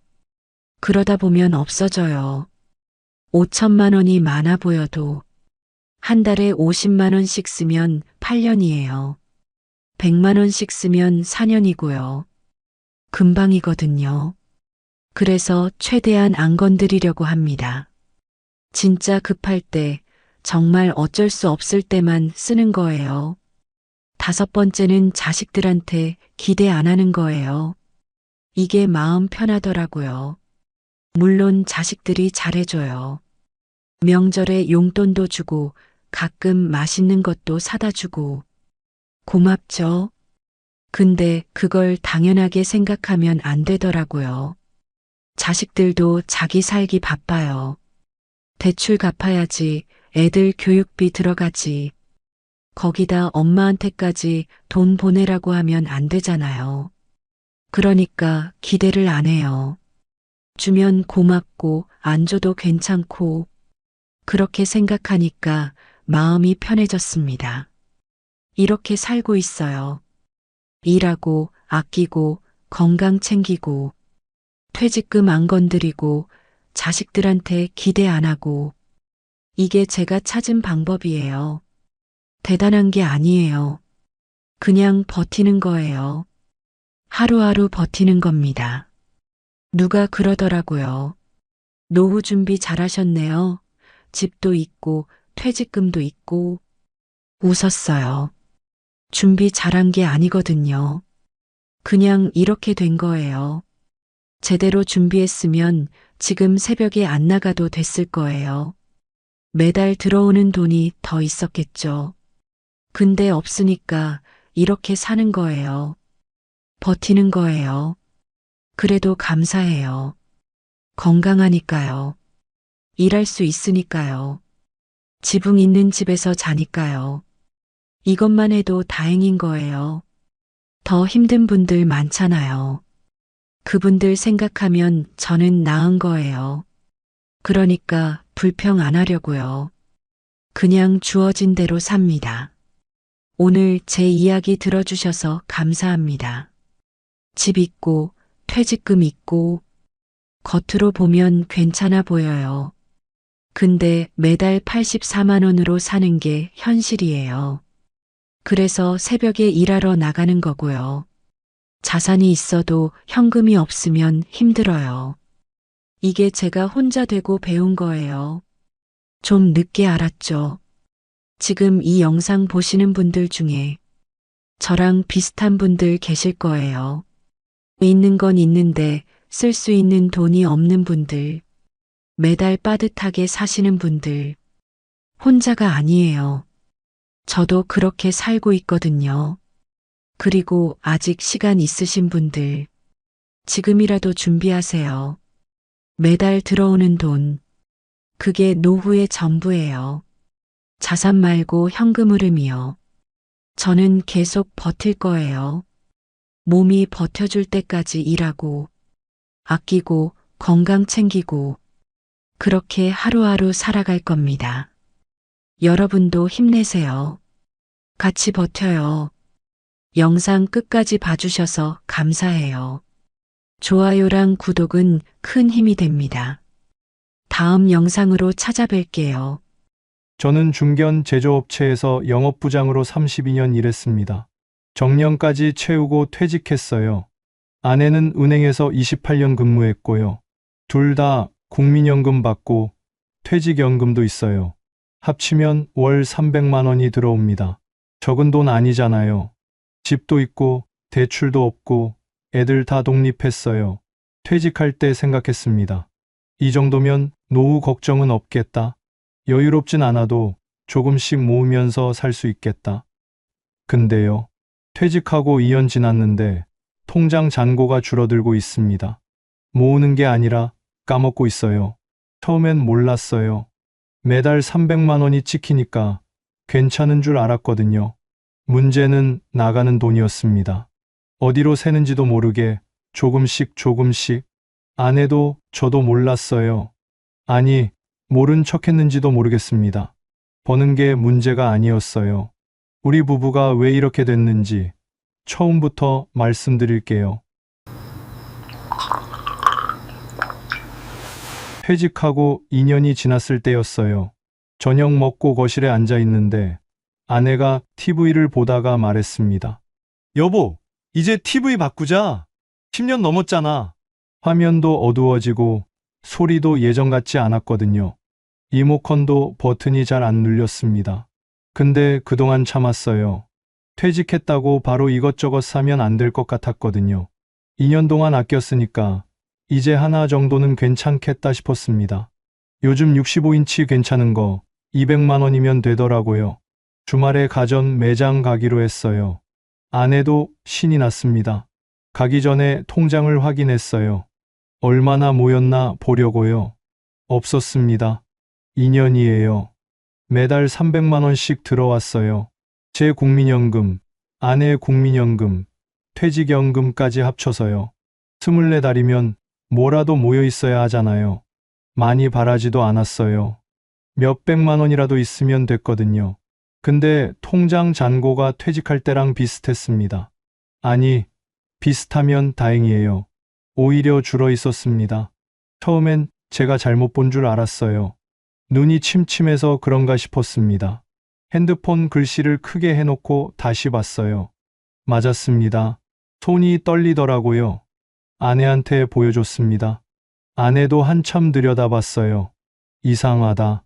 Speaker 1: 그러다 보면 없어져요. 5천만 원이 많아 보여도 한 달에 50만 원씩 쓰면 8년이에요. 100만 원씩 쓰면 4년이고요. 금방이거든요. 그래서 최대한 안 건드리려고 합니다. 진짜 급할 때, 정말 어쩔 수 없을 때만 쓰는 거예요. 다섯 번째는 자식들한테 기대 안 하는 거예요. 이게 마음 편하더라고요. 물론 자식들이 잘해줘요. 명절에 용돈도 주고 가끔 맛있는 것도 사다 주고 고맙죠. 근데 그걸 당연하게 생각하면 안 되더라고요. 자식들도 자기 살기 바빠요. 대출 갚아야지, 애들 교육비 들어가지. 거기다 엄마한테까지 돈 보내라고 하면 안 되잖아요. 그러니까 기대를 안 해요. 주면 고맙고 안 줘도 괜찮고 그렇게 생각하니까 마음이 편해졌습니다. 이렇게 살고 있어요. 일하고 아끼고 건강 챙기고 퇴직금 안 건드리고 자식들한테 기대 안 하고 이게 제가 찾은 방법이에요. 대단한 게 아니에요. 그냥 버티는 거예요. 하루하루 버티는 겁니다. 누가 그러더라고요. 노후 준비 잘하셨네요. 집도 있고 퇴직금도 있고 웃었어요. 준비 잘한 게 아니거든요. 그냥 이렇게 된 거예요. 제대로 준비했으면 지금 새벽에 안 나가도 됐을 거예요. 매달 들어오는 돈이 더 있었겠죠. 근데 없으니까 이렇게 사는 거예요. 버티는 거예요. 그래도 감사해요. 건강하니까요. 일할 수 있으니까요. 지붕 있는 집에서 자니까요. 이것만 해도 다행인 거예요. 더 힘든 분들 많잖아요. 그분들 생각하면 저는 나은 거예요. 그러니까 불평 안 하려고요. 그냥 주어진 대로 삽니다. 오늘 제 이야기 들어주셔서 감사합니다. 집 있고 퇴직금 있고 겉으로 보면 괜찮아 보여요. 근데 매달 84만 원으로 사는 게 현실이에요. 그래서 새벽에 일하러 나가는 거고요. 자산이 있어도 현금이 없으면 힘들어요. 이게 제가 혼자 되고 배운 거예요. 좀 늦게 알았죠. 지금 이 영상 보시는 분들 중에 저랑 비슷한 분들 계실 거예요. 있는 건 있는데 쓸 수 있는 돈이 없는 분들, 매달 빠듯하게 사시는 분들, 혼자가 아니에요. 저도 그렇게 살고 있거든요. 그리고 아직 시간 있으신 분들, 지금이라도 준비하세요. 매달 들어오는 돈, 그게 노후의 전부예요. 자산 말고 현금 흐름이요. 저는 계속 버틸 거예요. 몸이 버텨줄 때까지 일하고, 아끼고, 건강 챙기고, 그렇게 하루하루 살아갈 겁니다. 여러분도 힘내세요. 같이 버텨요. 영상 끝까지 봐주셔서 감사해요. 좋아요랑 구독은 큰 힘이 됩니다. 다음 영상으로 찾아뵐게요.
Speaker 2: 저는 중견 제조업체에서 영업부장으로 32년 일했습니다. 정년까지 채우고 퇴직했어요. 아내는 은행에서 28년 근무했고요. 둘 다 국민연금 받고 퇴직연금도 있어요. 합치면 월 300만 원이 들어옵니다. 적은 돈 아니잖아요. 집도 있고 대출도 없고 애들 다 독립했어요. 퇴직할 때 생각했습니다. 이 정도면 노후 걱정은 없겠다. 여유롭진 않아도 조금씩 모으면서 살 수 있겠다. 근데요. 퇴직하고 2년 지났는데 통장 잔고가 줄어들고 있습니다. 모으는 게 아니라 까먹고 있어요. 처음엔 몰랐어요. 매달 300만 원이 찍히니까 괜찮은 줄 알았거든요. 문제는 나가는 돈이었습니다. 어디로 새는지도 모르게 조금씩 조금씩. 아내도 저도 몰랐어요. 아니, 모른 척 했는지도 모르겠습니다. 버는 게 문제가 아니었어요. 우리 부부가 왜 이렇게 됐는지 처음부터 말씀드릴게요. 퇴직하고 2년이 지났을 때였어요. 저녁 먹고 거실에 앉아 있는데 아내가 TV를 보다가 말했습니다. 여보, 이제 TV 바꾸자. 10년 넘었잖아. 화면도 어두워지고 소리도 예전 같지 않았거든요. 리모컨도 버튼이 잘 안 눌렸습니다. 근데 그동안 참았어요. 퇴직했다고 바로 이것저것 사면 안 될 것 같았거든요. 2년 동안 아꼈으니까 이제 하나 정도는 괜찮겠다 싶었습니다. 요즘 65인치 괜찮은 거 200만 원이면 되더라고요. 주말에 가전 매장 가기로 했어요. 아내도 신이 났습니다. 가기 전에 통장을 확인했어요. 얼마나 모였나 보려고요. 없었습니다. 2년이에요. 매달 300만 원씩 들어왔어요. 제 국민연금, 아내의 국민연금, 퇴직연금까지 합쳐서요. 24달이면 뭐라도 모여 있어야 하잖아요. 많이 바라지도 않았어요. 몇백만 원이라도 있으면 됐거든요. 근데 통장 잔고가 퇴직할 때랑 비슷했습니다. 아니, 비슷하면 다행이에요. 오히려 줄어 있었습니다. 처음엔 제가 잘못 본 줄 알았어요. 눈이 침침해서 그런가 싶었습니다. 핸드폰 글씨를 크게 해놓고 다시 봤어요. 맞았습니다. 손이 떨리더라고요. 아내한테 보여줬습니다. 아내도 한참 들여다봤어요. 이상하다.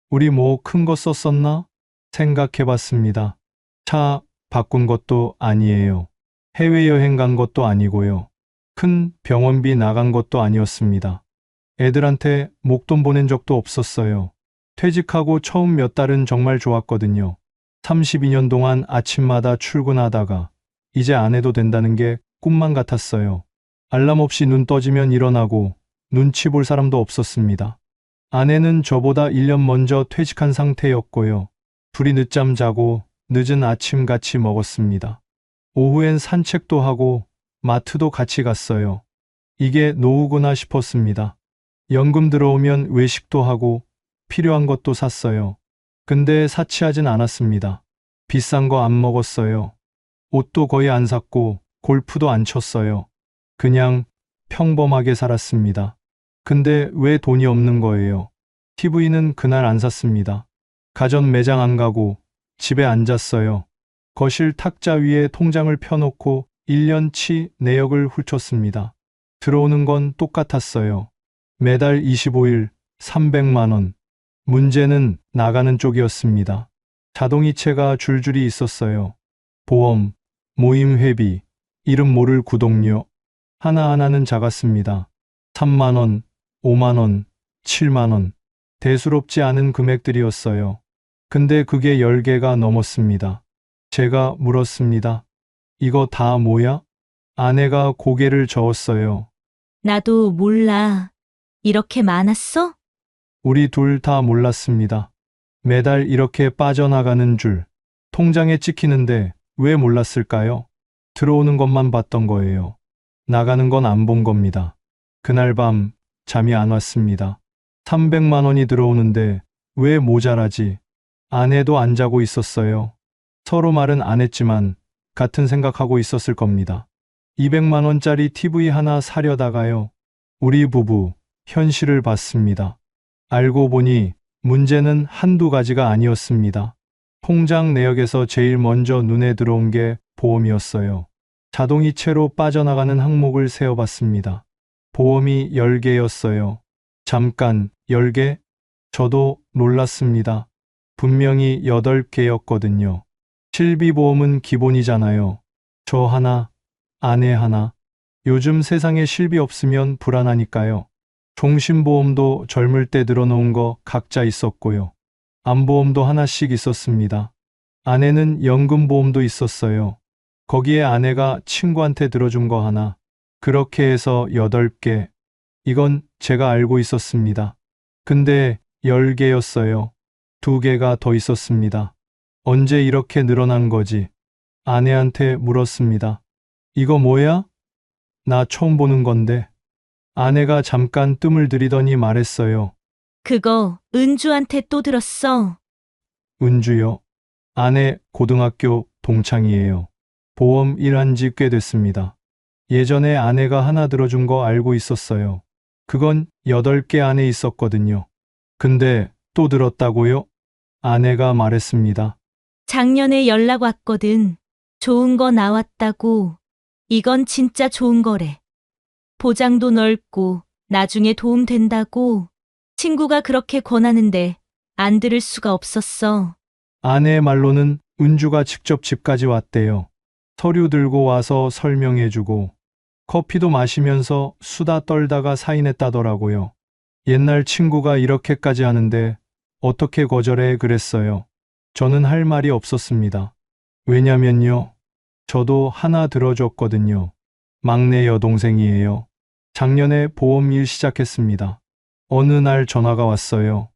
Speaker 2: 우리 뭐 큰 거 썼었나? 생각해봤습니다. 차 바꾼 것도 아니에요. 해외여행 간 것도 아니고요. 큰 병원비 나간 것도 아니었습니다. 애들한테 목돈 보낸 적도 없었어요. 퇴직하고 처음 몇 달은 정말 좋았거든요. 32년 동안 아침마다 출근하다가 이제 안 해도 된다는 게 꿈만 같았어요. 알람 없이 눈 떠지면 일어나고 눈치 볼 사람도 없었습니다. 아내는 저보다 1년 먼저 퇴직한 상태였고요. 둘이 늦잠 자고 늦은 아침 같이 먹었습니다. 오후엔 산책도 하고 마트도 같이 갔어요. 이게 노후구나 싶었습니다. 연금 들어오면 외식도 하고 필요한 것도 샀어요. 근데 사치하진 않았습니다. 비싼 거 안 먹었어요. 옷도 거의 안 샀고 골프도 안 쳤어요. 그냥 평범하게 살았습니다. 근데 왜 돈이 없는 거예요? TV는 그날 안 샀습니다. 가전 매장 안 가고 집에 앉았어요. 거실 탁자 위에 통장을 펴놓고 1년치 내역을 훑었습니다. 들어오는 건 똑같았어요. 매달 25일 300만 원. 문제는 나가는 쪽이었습니다. 자동이체가 줄줄이 있었어요. 보험, 모임 회비, 이름 모를 구독료. 하나하나는 작았습니다. 3만 원, 5만 원, 7만 원. 대수롭지 않은 금액들이었어요. 근데 그게 10개가 넘었습니다. 제가 물었습니다. 이거 다 뭐야? 아내가 고개를 저었어요.
Speaker 3: 나도 몰라. 이렇게 많았어?
Speaker 2: 우리 둘 다 몰랐습니다. 매달 이렇게 빠져나가는 줄. 통장에 찍히는데 왜 몰랐을까요? 들어오는 것만 봤던 거예요. 나가는 건 안 본 겁니다. 그날 밤 잠이 안 왔습니다. 300만 원이 들어오는데 왜 모자라지? 아내도 안 자고 있었어요. 서로 말은 안 했지만 같은 생각하고 있었을 겁니다. 200만 원짜리 TV 하나 사려다가요. 우리 부부 현실을 봤습니다. 알고 보니 문제는 한두 가지가 아니었습니다. 통장 내역에서 제일 먼저 눈에 들어온 게 보험이었어요. 자동이체로 빠져나가는 항목을 세어봤습니다. 보험이 10개였어요. 잠깐 10개? 저도 놀랐습니다. 분명히 8개였거든요. 실비보험은 기본이잖아요. 저 하나, 아내 하나. 요즘 세상에 실비 없으면 불안하니까요. 종신보험도 젊을 때 들어놓은 거 각자 있었고요. 암보험도 하나씩 있었습니다. 아내는 연금보험도 있었어요. 거기에 아내가 친구한테 들어준 거 하나. 그렇게 해서 8개. 이건 제가 알고 있었습니다. 근데 10개였어요. 2개가 더 있었습니다. 언제 이렇게 늘어난 거지? 아내한테 물었습니다. 이거 뭐야? 나 처음 보는 건데. 아내가 잠깐 뜸을 들이더니 말했어요.
Speaker 3: 그거 은주한테 또 들었어.
Speaker 2: 은주요. 아내 고등학교 동창이에요. 보험 일한 지 꽤 됐습니다. 예전에 아내가 하나 들어준 거 알고 있었어요. 그건 8개 안에 있었거든요. 근데 또 들었다고요? 아내가 말했습니다.
Speaker 3: 작년에 연락 왔거든. 좋은 거 나왔다고. 이건 진짜 좋은 거래. 보장도 넓고 나중에 도움 된다고. 친구가 그렇게 권하는데 안 들을 수가 없었어.
Speaker 2: 아내의 말로는 은주가 직접 집까지 왔대요. 서류 들고 와서 설명해주고 커피도 마시면서 수다 떨다가 사인했다더라고요. 옛날 친구가 이렇게까지 하는데 어떻게 거절해 그랬어요. 저는 할 말이 없었습니다. 왜냐면요. 저도 하나 들어줬거든요. 막내 여동생이에요. 작년에 보험 일 시작했습니다. 어느 날 전화가 왔어요.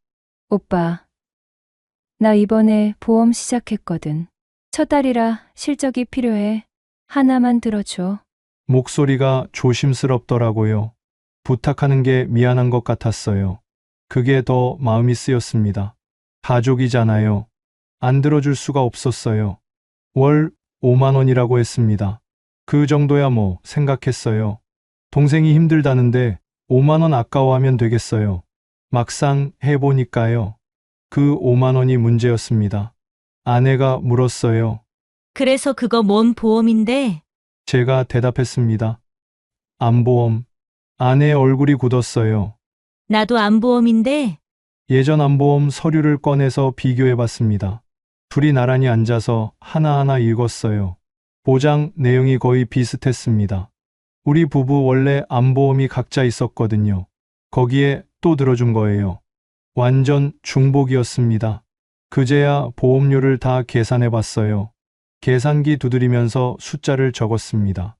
Speaker 4: 오빠, 나 이번에 보험 시작했거든. 첫 달이라 실적이 필요해. 하나만 들어줘.
Speaker 2: 목소리가 조심스럽더라고요. 부탁하는 게 미안한 것 같았어요. 그게 더 마음이 쓰였습니다. 가족이잖아요. 안 들어줄 수가 없었어요. 월 5만 원이라고 했습니다. 그 정도야 뭐 생각했어요. 동생이 힘들다는데 5만 원 아까워하면 되겠어요. 막상 해보니까요. 그 5만 원이 문제였습니다. 아내가 물었어요.
Speaker 3: 그래서 그거 뭔 보험인데?
Speaker 2: 제가 대답했습니다. 암보험. 아내의 얼굴이 굳었어요.
Speaker 3: 나도 암보험인데
Speaker 2: 예전 암보험 서류를 꺼내서 비교해봤습니다. 둘이 나란히 앉아서 하나하나 읽었어요. 보장 내용이 거의 비슷했습니다. 우리 부부 원래 암보험이 각자 있었거든요. 거기에 또 들어준 거예요. 완전 중복이었습니다. 그제야 보험료를 다 계산해봤어요. 계산기 두드리면서 숫자를 적었습니다.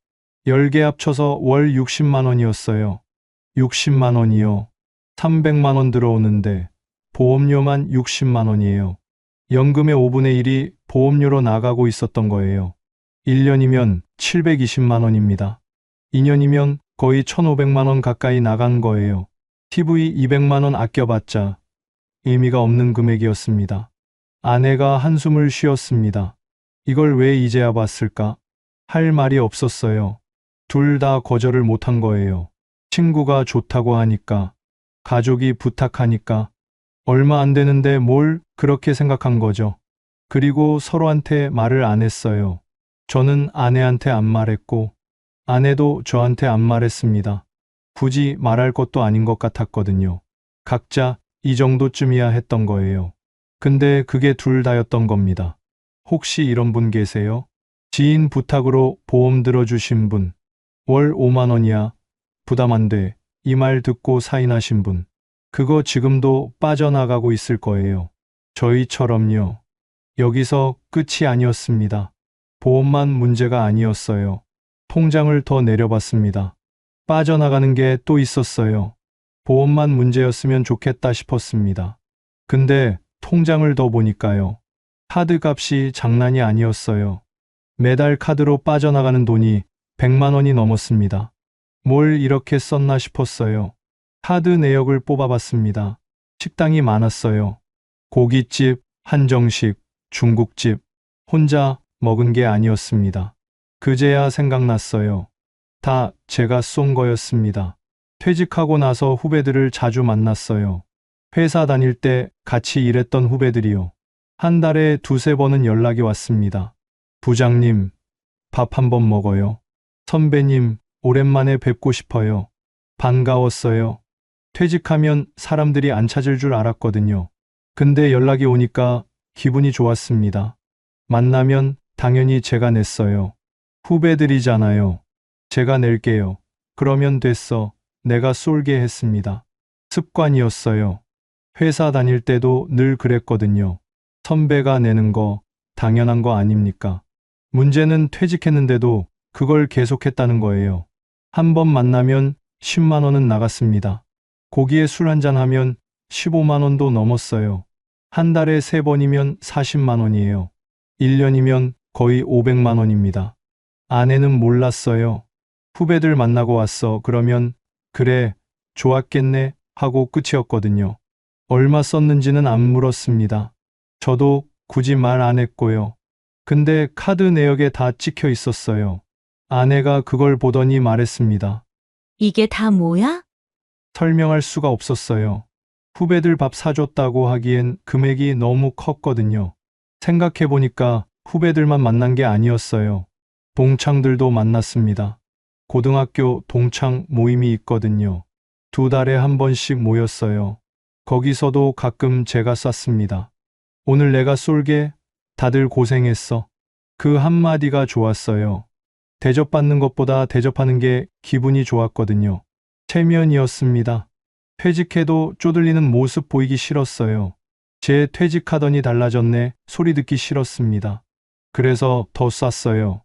Speaker 2: 10개 합쳐서 월 60만 원이었어요. 60만 원이요. 300만 원 들어오는데 보험료만 60만 원이에요. 연금의 5분의 1이 보험료로 나가고 있었던 거예요. 1년이면 720만 원입니다. 2년이면 거의 1,500만 원 가까이 나간 거예요. TV 200만 원 아껴봤자 의미가 없는 금액이었습니다. 아내가 한숨을 쉬었습니다. 이걸 왜 이제야 봤을까? 할 말이 없었어요. 둘 다 거절을 못한 거예요. 친구가 좋다고 하니까, 가족이 부탁하니까, 얼마 안 되는데 뭘 그렇게 생각한 거죠. 그리고 서로한테 말을 안 했어요. 저는 아내한테 안 말했고, 아내도 저한테 안 말했습니다. 굳이 말할 것도 아닌 것 같았거든요. 각자 이 정도쯤이야 했던 거예요. 근데 그게 둘 다였던 겁니다. 혹시 이런 분 계세요? 지인 부탁으로 보험 들어주신 분. 월 5만 원이야. 부담 안 돼. 이 말 듣고 사인하신 분. 그거 지금도 빠져나가고 있을 거예요. 저희처럼요. 여기서 끝이 아니었습니다. 보험만 문제가 아니었어요. 통장을 더 내려봤습니다. 빠져나가는 게 또 있었어요. 보험만 문제였으면 좋겠다 싶었습니다. 근데 통장을 더 보니까요. 카드 값이 장난이 아니었어요. 매달 카드로 빠져나가는 돈이 100만 원이 넘었습니다. 뭘 이렇게 썼나 싶었어요. 카드 내역을 뽑아봤습니다. 식당이 많았어요. 고깃집, 한정식, 중국집. 혼자 먹은 게 아니었습니다. 그제야 생각났어요. 다 제가 쏜 거였습니다. 퇴직하고 나서 후배들을 자주 만났어요. 회사 다닐 때 같이 일했던 후배들이요. 한 달에 두세 번은 연락이 왔습니다. 부장님, 밥 한번 먹어요. 선배님, 오랜만에 뵙고 싶어요. 반가웠어요. 퇴직하면 사람들이 안 찾을 줄 알았거든요. 근데 연락이 오니까 기분이 좋았습니다. 만나면 당연히 제가 냈어요. 후배들이잖아요. 제가 낼게요. 그러면 됐어. 내가 쏠게 했습니다. 습관이었어요. 회사 다닐 때도 늘 그랬거든요. 선배가 내는 거 당연한 거 아닙니까? 문제는 퇴직했는데도 그걸 계속했다는 거예요. 한 번 만나면 10만 원은 나갔습니다. 고기에 술 한잔 하면 15만 원도 넘었어요. 한 달에 3번이면 40만 원이에요. 1년이면 거의 500만 원입니다. 아내는 몰랐어요. 후배들 만나고 왔어. 그러면 그래, 좋았겠네 하고 끝이었거든요. 얼마 썼는지는 안 물었습니다. 저도 굳이 말 안 했고요. 근데 카드 내역에 다 찍혀 있었어요. 아내가 그걸 보더니 말했습니다.
Speaker 3: 이게 다 뭐야?
Speaker 2: 설명할 수가 없었어요. 후배들 밥 사줬다고 하기엔 금액이 너무 컸거든요. 생각해보니까 후배들만 만난 게 아니었어요. 동창들도 만났습니다. 고등학교 동창 모임이 있거든요. 2달에 한 번씩 모였어요. 거기서도 가끔 제가 쐈습니다. 오늘 내가 쏠게. 다들 고생했어. 그 한마디가 좋았어요. 대접받는 것보다 대접하는 게 기분이 좋았거든요. 체면이었습니다. 퇴직해도 쪼들리는 모습 보이기 싫었어요. 쟤 퇴직하더니 달라졌네 소리 듣기 싫었습니다. 그래서 더 쐈어요.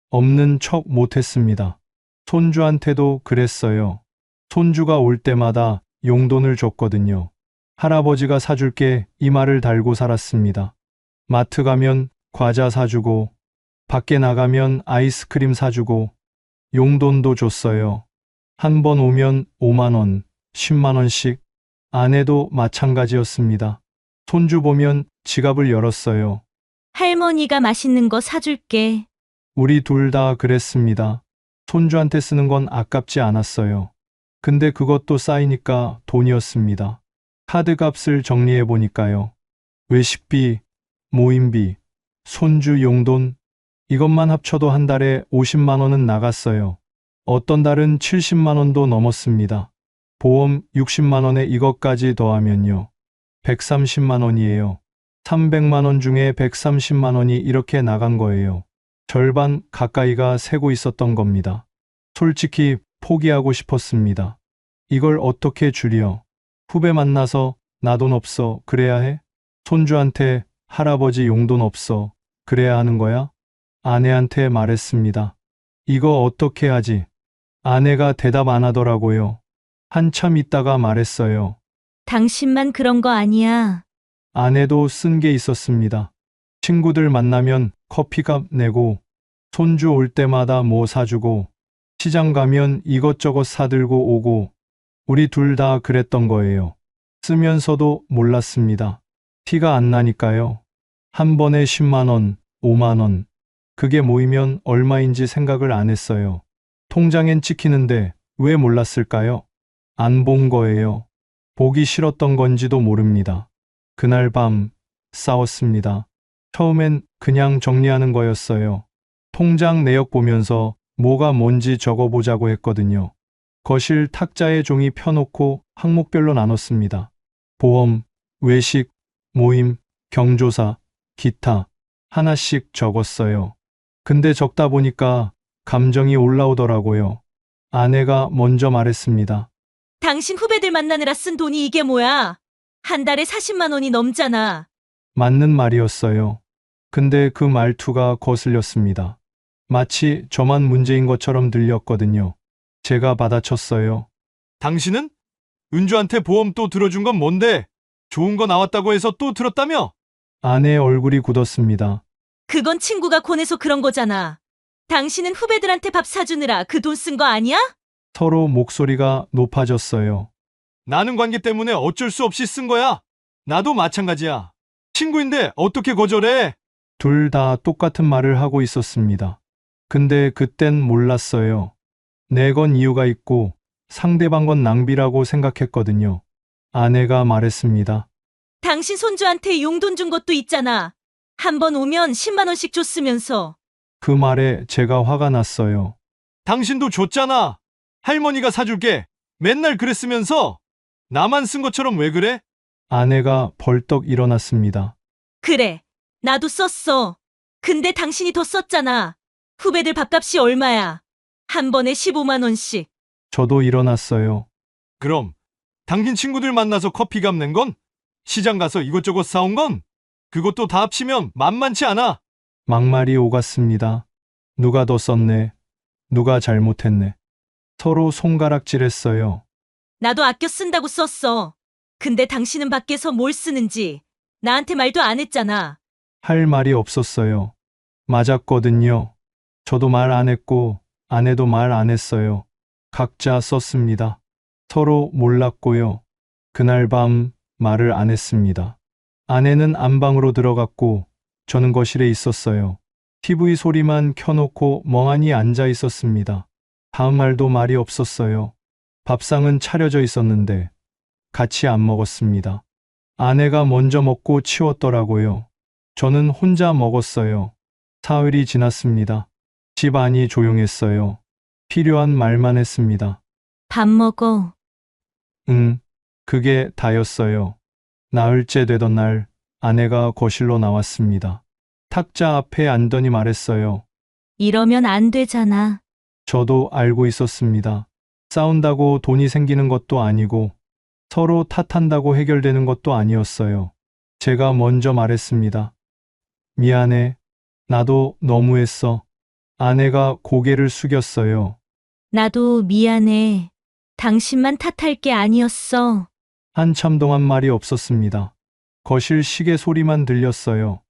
Speaker 2: 없는 척 못했습니다. 손주한테도 그랬어요. 손주가 올 때마다 용돈을 줬거든요. 할아버지가 사줄게 이 말을 달고 살았습니다. 마트 가면 과자 사주고, 밖에 나가면 아이스크림 사주고, 용돈도 줬어요. 한 번 오면 5만 원, 10만 원씩. 아내도 마찬가지였습니다. 손주 보면 지갑을 열었어요.
Speaker 3: 할머니가 맛있는 거 사줄게.
Speaker 2: 우리 둘 다 그랬습니다. 손주한테 쓰는 건 아깝지 않았어요. 근데 그것도 쌓이니까 돈이었습니다. 카드값을 정리해 보니까요. 외식비, 모임비, 손주 용돈, 이것만 합쳐도 한 달에 50만 원은 나갔어요. 어떤 달은 70만 원도 넘었습니다. 보험 60만 원에 이것까지 더하면요. 130만 원이에요. 300만 원 중에 130만 원이 이렇게 나간 거예요. 절반 가까이가 새고 있었던 겁니다. 솔직히 포기하고 싶었습니다. 이걸 어떻게 줄여? 후배 만나서 나 돈 없어 그래야 해? 손주한테 할아버지 용돈 없어 그래야 하는 거야? 아내한테 말했습니다. 이거 어떻게 하지? 아내가 대답 안 하더라고요. 한참 있다가 말했어요.
Speaker 3: 당신만 그런 거 아니야.
Speaker 2: 아내도 쓴 게 있었습니다. 친구들 만나면 커피값 내고, 손주 올 때마다 뭐 사주고, 시장 가면 이것저것 사들고 오고, 우리 둘 다 그랬던 거예요. 쓰면서도 몰랐습니다. 티가 안 나니까요. 한 번에 10만 원, 5만 원. 그게 모이면 얼마인지 생각을 안 했어요. 통장엔 찍히는데 왜 몰랐을까요? 안 본 거예요. 보기 싫었던 건지도 모릅니다. 그날 밤 싸웠습니다. 처음엔 그냥 정리하는 거였어요. 통장 내역 보면서 뭐가 뭔지 적어보자고 했거든요. 거실 탁자에 종이 펴놓고 항목별로 나눴습니다. 보험, 외식, 모임, 경조사, 기타 하나씩 적었어요. 근데 적다 보니까 감정이 올라오더라고요. 아내가 먼저 말했습니다.
Speaker 3: 당신 후배들 만나느라 쓴 돈이 이게 뭐야? 한 달에 40만 원이 넘잖아.
Speaker 2: 맞는 말이었어요. 근데 그 말투가 거슬렸습니다. 마치 저만 문제인 것처럼 들렸거든요. 제가 받아쳤어요. 당신은 은주한테 보험 또 들어준 건 뭔데? 좋은 거 나왔다고 해서 또 들었다며? 아내의 얼굴이 굳었습니다.
Speaker 3: 그건 친구가 권해서 그런 거잖아. 당신은 후배들한테 밥 사주느라 그 돈 쓴 거 아니야?
Speaker 2: 서로 목소리가 높아졌어요. 나는 관계 때문에 어쩔 수 없이 쓴 거야. 나도 마찬가지야. 친구인데 어떻게 거절해? 둘 다 똑같은 말을 하고 있었습니다. 근데 그땐 몰랐어요. 내 건 이유가 있고 상대방 건 낭비라고 생각했거든요. 아내가 말했습니다.
Speaker 3: 당신 손주한테 용돈 준 것도 있잖아. 한 번 오면 10만 원씩 줬으면서.
Speaker 2: 그 말에 제가 화가 났어요. 당신도 줬잖아. 할머니가 사줄게. 맨날 그랬으면서 나만 쓴 것처럼 왜 그래? 아내가 벌떡 일어났습니다.
Speaker 3: 그래, 나도 썼어. 근데 당신이 더 썼잖아. 후배들 밥값이 얼마야? 한 번에 15만 원씩.
Speaker 2: 저도 일어났어요. 그럼 당신 친구들 만나서 커피 값 낸 건? 시장 가서 이것저것 사온 건? 그것도 다 합치면 만만치 않아. 막말이 오갔습니다. 누가 더 썼네. 누가 잘못했네. 서로 손가락질했어요.
Speaker 3: 나도 아껴 쓴다고 썼어. 근데 당신은 밖에서 뭘 쓰는지 나한테 말도 안 했잖아.
Speaker 2: 할 말이 없었어요. 맞았거든요. 저도 말 안 했고 아내도 말 안 했어요. 각자 썼습니다. 서로 몰랐고요. 그날 밤 말을 안 했습니다. 아내는 안방으로 들어갔고 저는 거실에 있었어요. TV 소리만 켜놓고 멍하니 앉아 있었습니다. 다음 날도 말이 없었어요. 밥상은 차려져 있었는데 같이 안 먹었습니다. 아내가 먼저 먹고 치웠더라고요. 저는 혼자 먹었어요. 사흘이 지났습니다. 집 안이 조용했어요. 필요한 말만 했습니다.
Speaker 3: 밥 먹어.
Speaker 2: 응, 그게 다였어요. 나흘째 되던 날 아내가 거실로 나왔습니다. 탁자 앞에 앉더니 말했어요.
Speaker 3: 이러면 안 되잖아.
Speaker 2: 저도 알고 있었습니다. 싸운다고 돈이 생기는 것도 아니고 서로 탓한다고 해결되는 것도 아니었어요. 제가 먼저 말했습니다. 미안해. 나도 너무했어. 아내가 고개를 숙였어요.
Speaker 3: 나도 미안해. 당신만 탓할 게 아니었어.
Speaker 2: 한참 동안 말이 없었습니다. 거실 시계 소리만 들렸어요.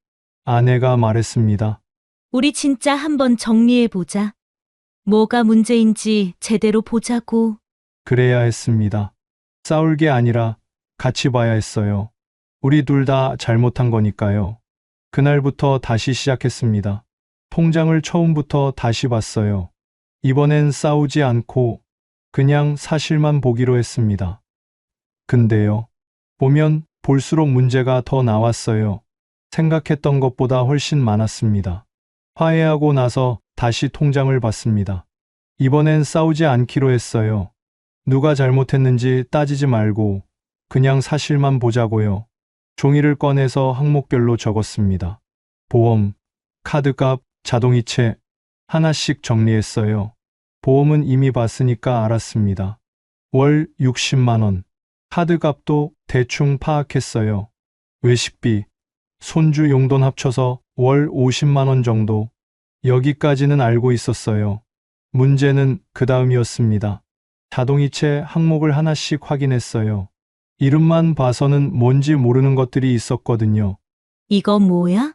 Speaker 2: 아내가 말했습니다.
Speaker 3: 우리 진짜 한번 정리해보자. 뭐가 문제인지 제대로 보자고.
Speaker 2: 그래야 했습니다. 싸울 게 아니라 같이 봐야 했어요. 우리 둘 다 잘못한 거니까요. 그날부터 다시 시작했습니다. 통장을 처음부터 다시 봤어요. 이번엔 싸우지 않고 그냥 사실만 보기로 했습니다. 근데요, 보면 볼수록 문제가 더 나왔어요. 생각했던 것보다 훨씬 많았습니다. 화해하고 나서 다시 통장을 봤습니다. 이번엔 싸우지 않기로 했어요. 누가 잘못했는지 따지지 말고 그냥 사실만 보자고요. 종이를 꺼내서 항목별로 적었습니다. 보험, 카드값, 자동이체 하나씩 정리했어요. 보험은 이미 봤으니까 알았습니다. 월 60만 원. 카드값도 대충 파악했어요. 외식비, 손주 용돈 합쳐서 월 50만 원 정도. 여기까지는 알고 있었어요. 문제는 그 다음이었습니다. 자동이체 항목을 하나씩 확인했어요. 이름만 봐서는 뭔지 모르는 것들이 있었거든요.
Speaker 3: 이거 뭐야?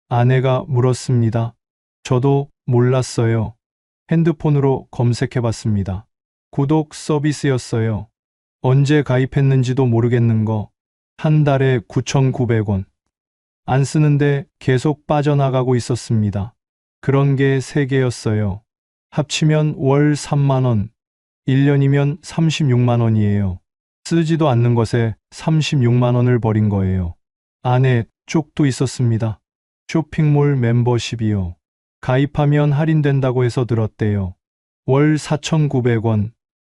Speaker 2: 아내가 물었습니다. 저도 몰랐어요. 핸드폰으로 검색해 봤습니다. 구독 서비스였어요. 언제 가입했는지도 모르겠는 거. 한 달에 9,900원. 안 쓰는데 계속 빠져나가고 있었습니다. 그런 게 3개였어요. 합치면 월 3만 원. 1년이면 36만 원이에요. 쓰지도 않는 것에 36만 원을 버린 거예요. 안에 쪽도 있었습니다. 쇼핑몰 멤버십이요. 가입하면 할인된다고 해서 들었대요. 월 4,900원.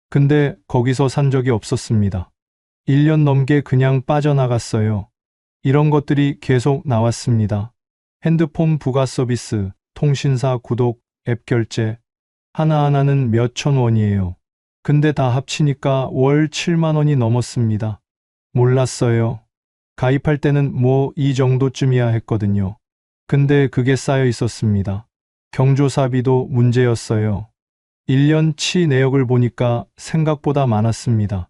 Speaker 2: 근데 거기서 산 적이 없었습니다. 1년 넘게 그냥 빠져나갔어요. 이런 것들이 계속 나왔습니다. 핸드폰 부가 서비스, 통신사 구독, 앱 결제. 하나하나는 몇천 원이에요. 근데 다 합치니까 월 7만 원이 넘었습니다. 몰랐어요. 가입할 때는 뭐 이 정도쯤이야 했거든요. 근데 그게 쌓여 있었습니다. 경조사비도 문제였어요. 1년치 내역을 보니까 생각보다 많았습니다.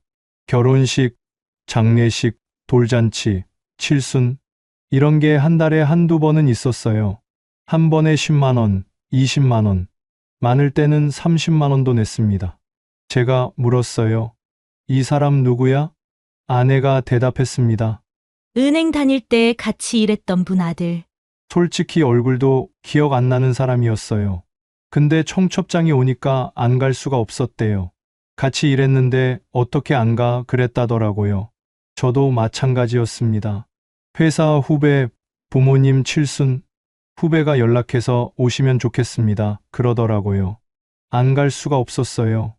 Speaker 2: 결혼식, 장례식, 돌잔치, 칠순, 이런 게 한 달에 한두 번은 있었어요. 한 번에 10만 원, 20만 원, 많을 때는 30만 원도 냈습니다. 제가 물었어요. 이 사람 누구야? 아내가 대답했습니다.
Speaker 3: 은행 다닐 때 같이 일했던 분 아들.
Speaker 2: 솔직히 얼굴도 기억 안 나는 사람이었어요. 근데 청첩장이 오니까 안 갈 수가 없었대요. 같이 일했는데 어떻게 안 가 그랬다더라고요. 저도 마찬가지였습니다. 회사 후배, 부모님 칠순, 후배가 연락해서 오시면 좋겠습니다. 그러더라고요. 안 갈 수가 없었어요.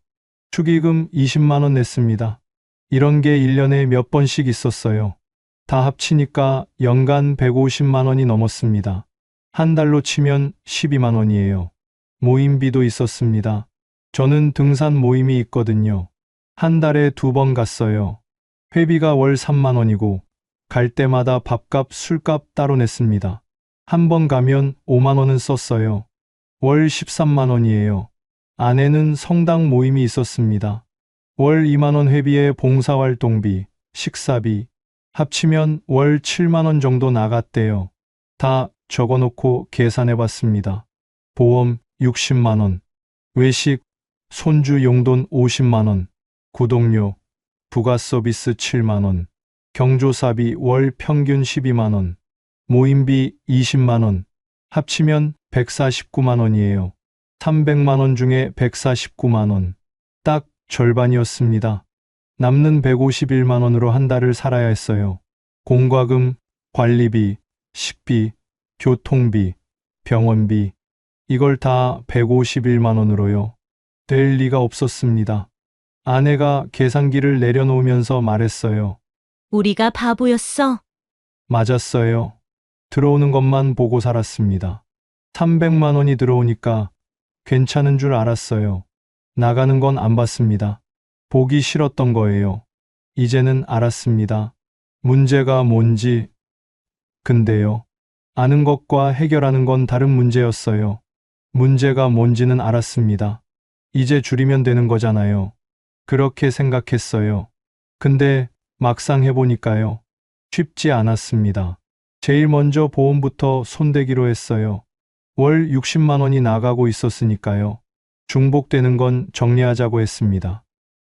Speaker 2: 축의금 20만 원 냈습니다. 이런 게 1년에 몇 번씩 있었어요. 다 합치니까 연간 150만 원이 넘었습니다. 한 달로 치면 12만 원이에요. 모임비도 있었습니다. 저는 등산 모임이 있거든요. 한 달에 2번 갔어요. 회비가 월 3만 원이고 갈 때마다 밥값, 술값 따로 냈습니다. 한 번 가면 5만 원은 썼어요. 월 13만 원이에요. 아내는 성당 모임이 있었습니다. 월 2만 원 회비에 봉사활동비, 식사비, 합치면 월 7만 원 정도 나갔대요. 다 적어놓고 계산해 봤습니다. 보험 60만 원, 외식, 손주 용돈 50만 원, 구독료, 부가 서비스 7만 원, 경조사비 월 평균 12만 원, 모임비 20만 원, 합치면 149만 원이에요. 300만 원 중에 149만 원, 딱 절반이었습니다. 남는 151만 원으로 한 달을 살아야 했어요. 공과금, 관리비, 식비, 교통비, 병원비, 이걸 다 151만 원으로요. 될 리가 없었습니다. 아내가 계산기를 내려놓으면서 말했어요.
Speaker 3: 우리가 바보였어.
Speaker 2: 맞았어요. 들어오는 것만 보고 살았습니다. 300만 원이 들어오니까 괜찮은 줄 알았어요. 나가는 건 안 봤습니다. 보기 싫었던 거예요. 이제는 알았습니다. 문제가 뭔지. 근데요. 아는 것과 해결하는 건 다른 문제였어요. 문제가 뭔지는 알았습니다. 이제 줄이면 되는 거잖아요. 그렇게 생각했어요. 근데 막상 해보니까요. 쉽지 않았습니다. 제일 먼저 보험부터 손대기로 했어요. 월 60만 원이 나가고 있었으니까요. 중복되는 건 정리하자고 했습니다.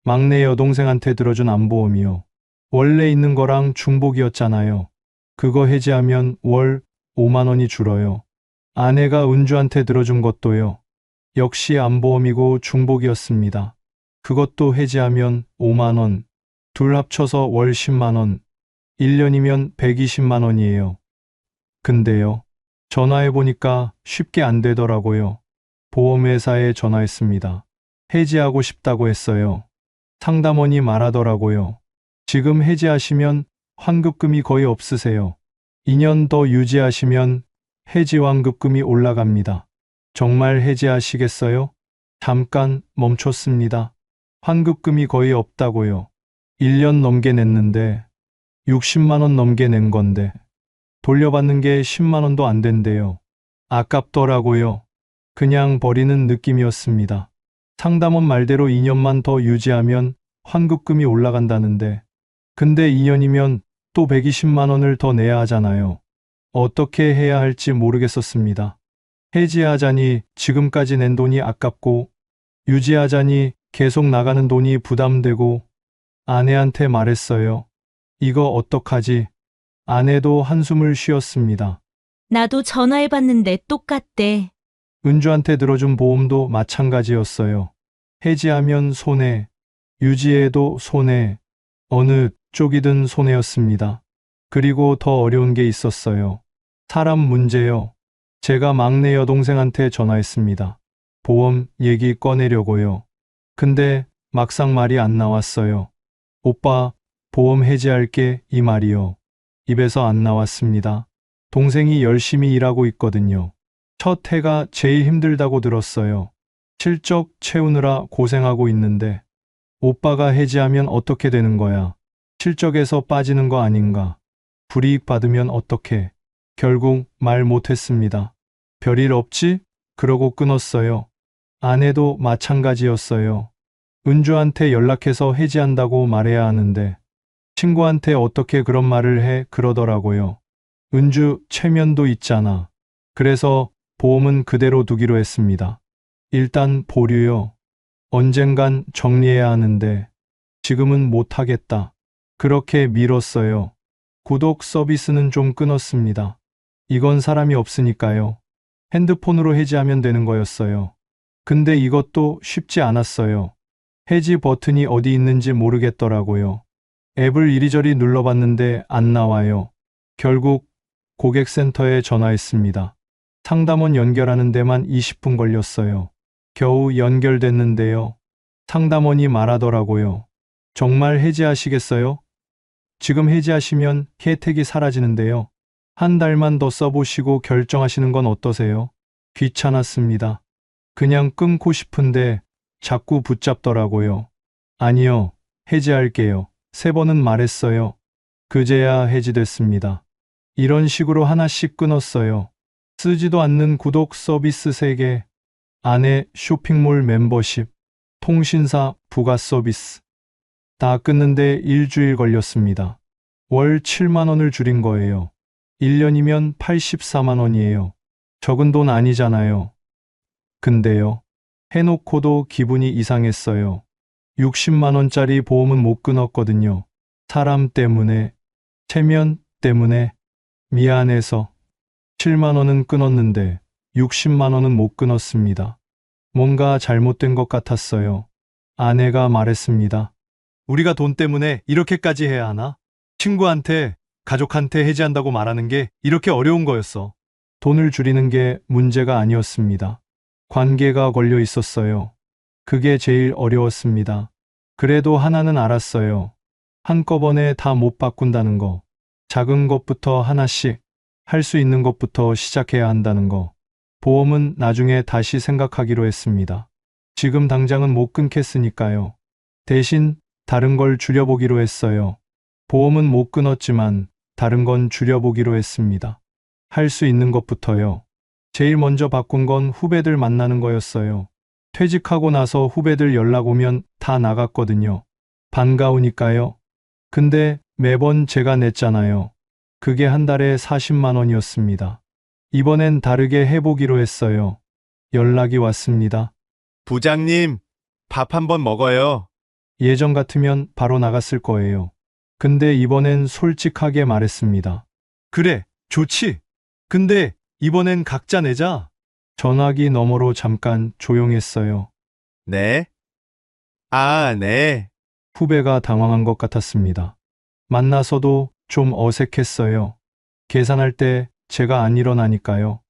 Speaker 2: 막내 여동생한테 들어준 암보험이요. 원래 있는 거랑 중복이었잖아요. 그거 해지하면 월 5만 원이 줄어요. 아내가 은주한테 들어준 것도요. 역시 암보험이고 중복이었습니다. 그것도 해지하면 5만 원, 둘 합쳐서 월 10만 원, 1년이면 120만 원이에요. 근데요. 전화해보니까 쉽게 안 되더라고요. 보험회사에 전화했습니다. 해지하고 싶다고 했어요. 상담원이 말하더라고요. 지금 해지하시면 환급금이 거의 없으세요. 2년 더 유지하시면 해지환급금이 올라갑니다. 정말 해지하시겠어요? 잠깐 멈췄습니다. 환급금이 거의 없다고요. 1년 넘게 냈는데 60만 원 넘게 낸 건데 돌려받는 게 10만 원도 안 된대요. 아깝더라고요. 그냥 버리는 느낌이었습니다. 상담원 말대로 2년만 더 유지하면 환급금이 올라간다는데 근데 2년이면 또 120만 원을 더 내야 하잖아요. 어떻게 해야 할지 모르겠었습니다. 해지하자니 지금까지 낸 돈이 아깝고 유지하자니 계속 나가는 돈이 부담되고 아내한테 말했어요. 이거 어떡하지? 아내도 한숨을 쉬었습니다.
Speaker 3: 나도 전화해봤는데 똑같대.
Speaker 2: 은주한테 들어준 보험도 마찬가지였어요. 해지하면 손해, 유지해도 손해, 어느 쪽이든 손해였습니다. 그리고 더 어려운 게 있었어요. 사람 문제요. 제가 막내 여동생한테 전화했습니다. 보험 얘기 꺼내려고요. 근데 막상 말이 안 나왔어요. 오빠, 보험 해지할게 이 말이요. 입에서 안 나왔습니다. 동생이 열심히 일하고 있거든요. 첫 해가 제일 힘들다고 들었어요. 실적 채우느라 고생하고 있는데 오빠가 해지하면 어떻게 되는 거야? 실적에서 빠지는 거 아닌가? 불이익 받으면 어떡해? 결국 말 못했습니다. 별일 없지? 그러고 끊었어요. 아내도 마찬가지였어요. 은주한테 연락해서 해지한다고 말해야 하는데 친구한테 어떻게 그런 말을 해 그러더라고요. 은주 체면도 있잖아. 그래서 보험은 그대로 두기로 했습니다. 일단 보류요. 언젠간 정리해야 하는데 지금은 못하겠다. 그렇게 미뤘어요. 구독 서비스는 좀 끊었습니다. 이건 사람이 없으니까요. 핸드폰으로 해지하면 되는 거였어요. 근데 이것도 쉽지 않았어요. 해지 버튼이 어디 있는지 모르겠더라고요. 앱을 이리저리 눌러봤는데 안 나와요. 결국 고객센터에 전화했습니다. 상담원 연결하는 데만 20분 걸렸어요. 겨우 연결됐는데요. 상담원이 말하더라고요. 정말 해지하시겠어요? 지금 해지하시면 혜택이 사라지는데요. 한 달만 더 써보시고 결정하시는 건 어떠세요? 귀찮았습니다. 그냥 끊고 싶은데 자꾸 붙잡더라고요. 아니요, 해지할게요. 3번은 말했어요. 그제야 해지됐습니다. 이런 식으로 하나씩 끊었어요. 쓰지도 않는 구독 서비스 3개, 아내 쇼핑몰 멤버십, 통신사 부가 서비스. 다 끊는데 일주일 걸렸습니다. 월 7만 원을 줄인 거예요. 1년이면 84만 원이에요. 적은 돈 아니잖아요. 근데요. 해놓고도 기분이 이상했어요. 60만 원짜리 보험은 못 끊었거든요. 사람 때문에, 체면 때문에, 미안해서 7만 원은 끊었는데 60만 원은 못 끊었습니다. 뭔가 잘못된 것 같았어요. 아내가 말했습니다. 우리가 돈 때문에 이렇게까지 해야 하나? 친구한테, 가족한테 해지한다고 말하는 게 이렇게 어려운 거였어. 돈을 줄이는 게 문제가 아니었습니다. 관계가 걸려 있었어요. 그게 제일 어려웠습니다. 그래도 하나는 알았어요. 한꺼번에 다 못 바꾼다는 거. 작은 것부터 하나씩, 할 수 있는 것부터 시작해야 한다는 거. 보험은 나중에 다시 생각하기로 했습니다. 지금 당장은 못 끊겠으니까요. 대신 다른 걸 줄여보기로 했어요. 보험은 못 끊었지만 다른 건 줄여보기로 했습니다. 할 수 있는 것부터요. 제일 먼저 바꾼 건 후배들 만나는 거였어요. 퇴직하고 나서 후배들 연락 오면 다 나갔거든요. 반가우니까요. 근데 매번 제가 냈잖아요. 그게 한 달에 40만 원이었습니다. 이번엔 다르게 해보기로 했어요. 연락이 왔습니다.
Speaker 5: 부장님, 밥 한번 먹어요.
Speaker 2: 예전 같으면 바로 나갔을 거예요. 근데 이번엔 솔직하게 말했습니다. 그래, 좋지. 근데 이번엔 각자 내자. 전화기 너머로 잠깐 조용했어요.
Speaker 5: 네? 아, 네.
Speaker 2: 후배가 당황한 것 같았습니다. 만나서도 좀 어색했어요. 계산할 때 제가 안 일어나니까요.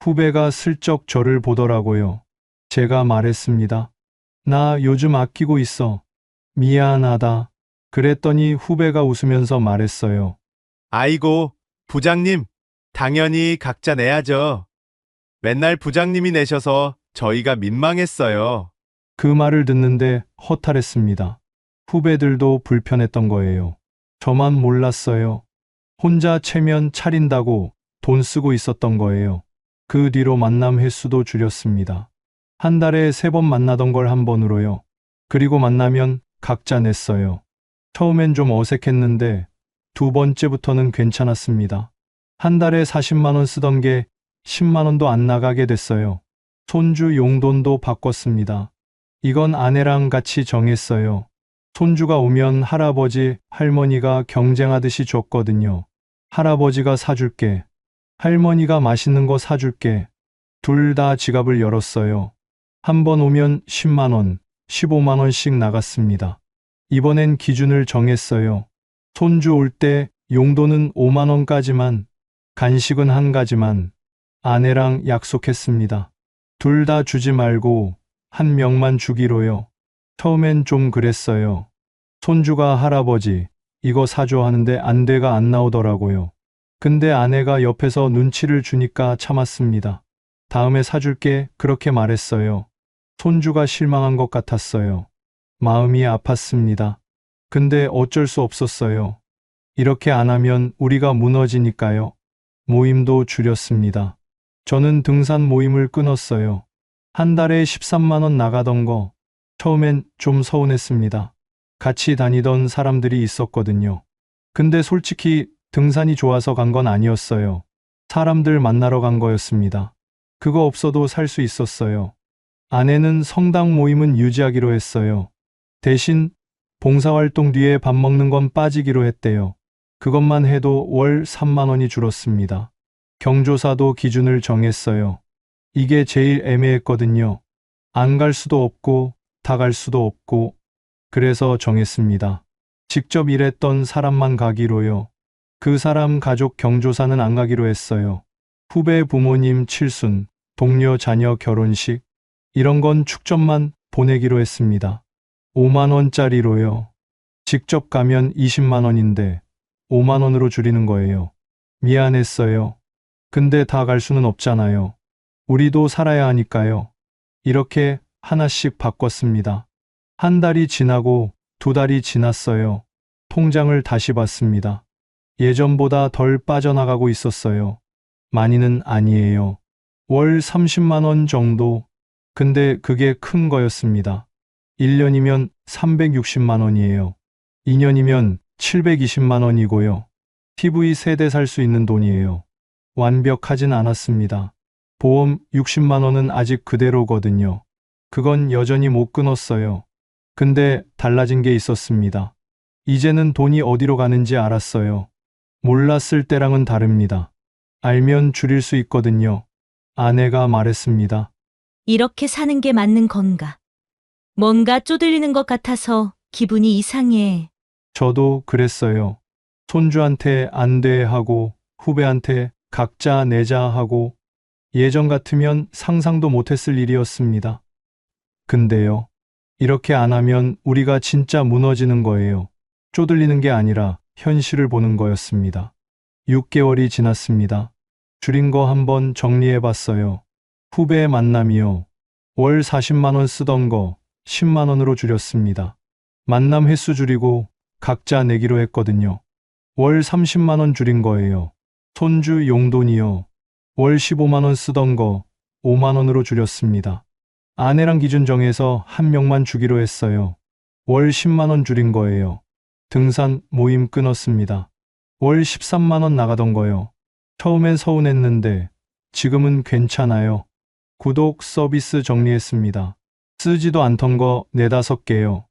Speaker 2: 후배가 슬쩍 저를 보더라고요. 제가 말했습니다. 나 요즘 아끼고 있어. 미안하다. 그랬더니 후배가 웃으면서 말했어요.
Speaker 5: 아이고, 부장님, 당연히 각자 내야죠. 맨날 부장님이 내셔서 저희가 민망했어요.
Speaker 2: 그 말을 듣는데 허탈했습니다. 후배들도 불편했던 거예요. 저만 몰랐어요. 혼자 체면 차린다고 돈 쓰고 있었던 거예요. 그 뒤로 만남 횟수도 줄였습니다. 한 달에 3번 만나던 걸 한 번으로요. 그리고 만나면 각자 냈어요. 처음엔 좀 어색했는데 2번째부터는 괜찮았습니다. 한 달에 40만 원 쓰던 게 10만 원도 안 나가게 됐어요. 손주 용돈도 바꿨습니다. 이건 아내랑 같이 정했어요. 손주가 오면 할아버지, 할머니가 경쟁하듯이 줬거든요. 할아버지가 사줄게. 할머니가 맛있는 거 사줄게. 둘 다 지갑을 열었어요. 한 번 오면 10만 원, 15만 원씩 나갔습니다. 이번엔 기준을 정했어요. 손주 올 때 용돈은 5만 원까지만, 간식은 한 가지만. 아내랑 약속했습니다. 둘 다 주지 말고 한 명만 주기로요. 처음엔 좀 그랬어요. 손주가 할아버지, 이거 사줘 하는데 안 돼가 안 나오더라고요. 근데 아내가 옆에서 눈치를 주니까 참았습니다. 다음에 사줄게 그렇게 말했어요. 손주가 실망한 것 같았어요. 마음이 아팠습니다. 근데 어쩔 수 없었어요. 이렇게 안 하면 우리가 무너지니까요. 모임도 줄였습니다. 저는 등산 모임을 끊었어요. 한 달에 13만 원 나가던 거 처음엔 좀 서운했습니다. 같이 다니던 사람들이 있었거든요. 근데 솔직히 등산이 좋아서 간 건 아니었어요. 사람들 만나러 간 거였습니다. 그거 없어도 살 수 있었어요. 아내는 성당 모임은 유지하기로 했어요. 대신 봉사활동 뒤에 밥 먹는 건 빠지기로 했대요. 그것만 해도 월 3만 원이 줄었습니다. 경조사도 기준을 정했어요. 이게 제일 애매했거든요. 안 갈 수도 없고 다 갈 수도 없고 그래서 정했습니다. 직접 일했던 사람만 가기로요. 그 사람 가족 경조사는 안 가기로 했어요. 후배 부모님 칠순, 동료 자녀 결혼식 이런 건 축전만 보내기로 했습니다. 5만 원짜리로요. 직접 가면 20만 원인데 5만 원으로 줄이는 거예요. 미안했어요. 근데 다 갈 수는 없잖아요. 우리도 살아야 하니까요. 이렇게 하나씩 바꿨습니다. 한 달이 지나고 2달이 지났어요. 통장을 다시 봤습니다. 예전보다 덜 빠져나가고 있었어요. 많이는 아니에요. 월 30만 원 정도. 근데 그게 큰 거였습니다. 1년이면 360만 원이에요. 2년이면 720만 원이고요. TV 세대 살 수 있는 돈이에요. 완벽하진 않았습니다. 보험 60만 원은 아직 그대로거든요. 그건 여전히 못 끊었어요. 근데 달라진 게 있었습니다. 이제는 돈이 어디로 가는지 알았어요. 몰랐을 때랑은 다릅니다. 알면 줄일 수 있거든요. 아내가 말했습니다.
Speaker 3: 이렇게 사는 게 맞는 건가? 뭔가 쪼들리는 것 같아서 기분이 이상해.
Speaker 2: 저도 그랬어요. 손주한테 안 돼 하고 후배한테 각자 내자 하고 예전 같으면 상상도 못했을 일이었습니다. 근데요. 이렇게 안 하면 우리가 진짜 무너지는 거예요. 쪼들리는 게 아니라 현실을 보는 거였습니다. 6개월이 지났습니다. 줄인 거 한번 정리해 봤어요. 후배 만남이요. 월 40만 원 쓰던 거 10만 원으로 줄였습니다. 만남 횟수 줄이고 각자 내기로 했거든요. 월 30만 원 줄인 거예요. 손주 용돈이요. 월 15만 원 쓰던 거 5만 원으로 줄였습니다. 아내랑 기준 정해서 한 명만 주기로 했어요. 월 10만 원 줄인 거예요. 등산 모임 끊었습니다. 월 13만 원 나가던 거요. 처음엔 서운했는데 지금은 괜찮아요. 구독 서비스 정리했습니다. 쓰지도 않던 거 4-5개요.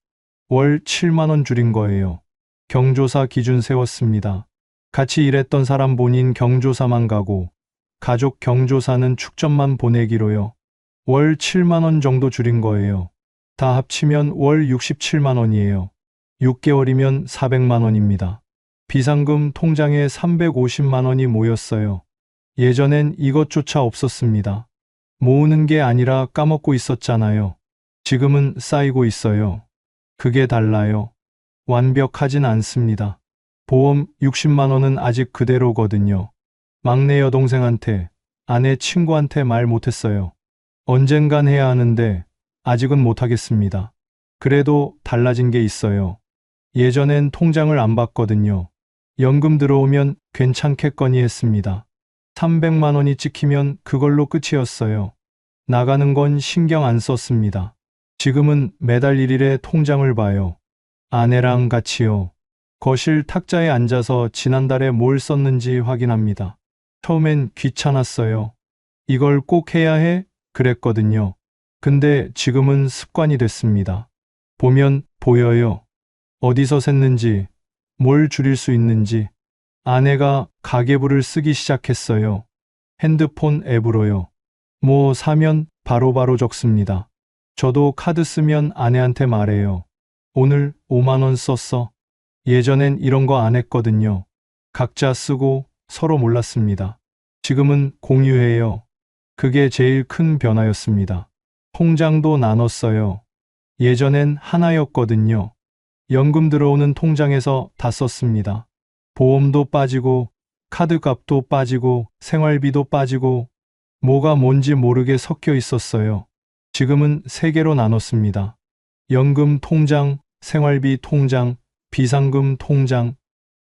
Speaker 2: 월 7만 원 줄인 거예요. 경조사 기준 세웠습니다. 같이 일했던 사람 본인 경조사만 가고 가족 경조사는 축전만 보내기로요. 월 7만 원 정도 줄인 거예요. 다 합치면 월 67만 원이에요. 6개월이면 400만 원입니다. 비상금 통장에 350만 원이 모였어요. 예전엔 이것조차 없었습니다. 모으는 게 아니라 까먹고 있었잖아요. 지금은 쌓이고 있어요. 그게 달라요. 완벽하진 않습니다. 보험 60만 원은 아직 그대로거든요. 막내 여동생한테, 아내 친구한테 말 못했어요. 언젠간 해야 하는데 아직은 못하겠습니다. 그래도 달라진 게 있어요. 예전엔 통장을 안 봤거든요. 연금 들어오면 괜찮겠거니 했습니다. 300만 원이 찍히면 그걸로 끝이었어요. 나가는 건 신경 안 썼습니다. 지금은 매달 1일에 통장을 봐요. 아내랑 같이요. 거실 탁자에 앉아서 지난달에 뭘 썼는지 확인합니다. 처음엔 귀찮았어요. 이걸 꼭 해야 해? 그랬거든요. 근데 지금은 습관이 됐습니다. 보면 보여요. 어디서 샜는지, 뭘 줄일 수 있는지. 아내가 가계부를 쓰기 시작했어요. 핸드폰 앱으로요. 뭐 사면 바로바로 적습니다. 저도 카드 쓰면 아내한테 말해요. 오늘 5만 원 썼어. 예전엔 이런 거 안 했거든요. 각자 쓰고 서로 몰랐습니다. 지금은 공유해요. 그게 제일 큰 변화였습니다. 통장도 나눴어요. 예전엔 하나였거든요. 연금 들어오는 통장에서 다 썼습니다. 보험도 빠지고, 카드값도 빠지고, 생활비도 빠지고, 뭐가 뭔지 모르게 섞여 있었어요. 지금은 3개로 나눴습니다. 연금 통장, 생활비 통장, 비상금 통장.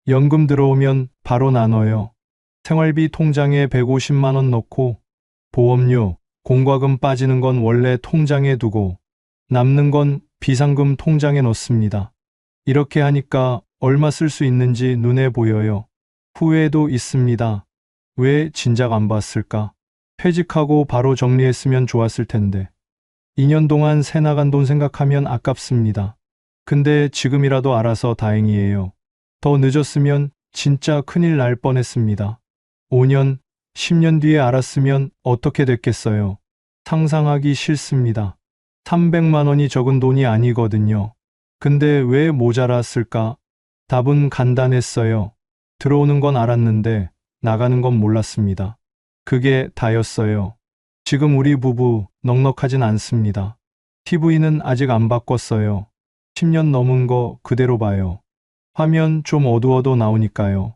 Speaker 2: 연금 들어오면 바로 나눠요. 생활비 통장에 150만 원 넣고, 보험료, 공과금 빠지는 건 원래 통장에 두고, 남는 건 비상금 통장에 넣습니다. 이렇게 하니까 얼마 쓸 수 있는지 눈에 보여요. 후회도 있습니다. 왜 진작 안 봤을까? 퇴직하고 바로 정리했으면 좋았을 텐데. 2년 동안 새 나간 돈 생각하면 아깝습니다. 근데 지금이라도 알아서 다행이에요. 더 늦었으면 진짜 큰일 날 뻔했습니다. 5년, 10년 뒤에 알았으면 어떻게 됐겠어요? 상상하기 싫습니다. 300만 원이 적은 돈이 아니거든요. 근데 왜 모자랐을까? 답은 간단했어요. 들어오는 건 알았는데 나가는 건 몰랐습니다. 그게 다였어요. 지금 우리 부부 넉넉하진 않습니다. TV는 아직 안 바꿨어요. 10년 넘은 거 그대로 봐요. 화면 좀 어두워도 나오니까요.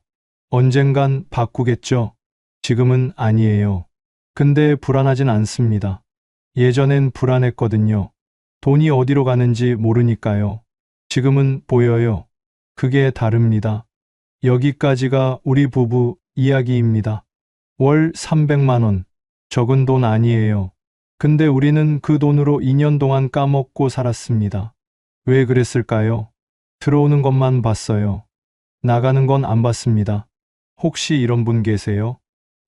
Speaker 2: 언젠간 바꾸겠죠? 지금은 아니에요. 근데 불안하진 않습니다. 예전엔 불안했거든요. 돈이 어디로 가는지 모르니까요. 지금은 보여요. 그게 다릅니다. 여기까지가 우리 부부 이야기입니다. 월 300만 원. 적은 돈 아니에요. 근데 우리는 그 돈으로 2년 동안 까먹고 살았습니다. 왜 그랬을까요? 들어오는 것만 봤어요. 나가는 건 안 봤습니다. 혹시 이런 분 계세요?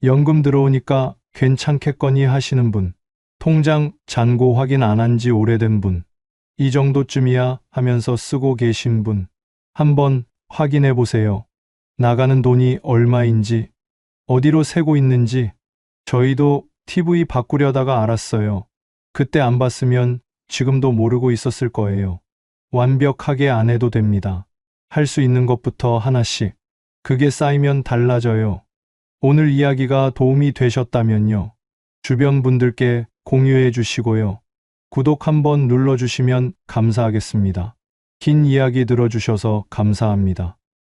Speaker 2: 연금 들어오니까 괜찮겠거니 하시는 분. 통장 잔고 확인 안 한 지 오래된 분. 이 정도쯤이야 하면서 쓰고 계신 분. 한번 확인해 보세요. 나가는 돈이 얼마인지, 어디로 새고 있는지. 저희도 TV 바꾸려다가 알았어요. 그때 안 봤으면 지금도 모르고 있었을 거예요. 완벽하게 안 해도 됩니다. 할 수 있는 것부터 하나씩. 그게 쌓이면 달라져요. 오늘 이야기가 도움이 되셨다면요. 주변 분들께 공유해 주시고요. 구독 한번 눌러주시면 감사하겠습니다. 긴 이야기 들어주셔서 감사합니다.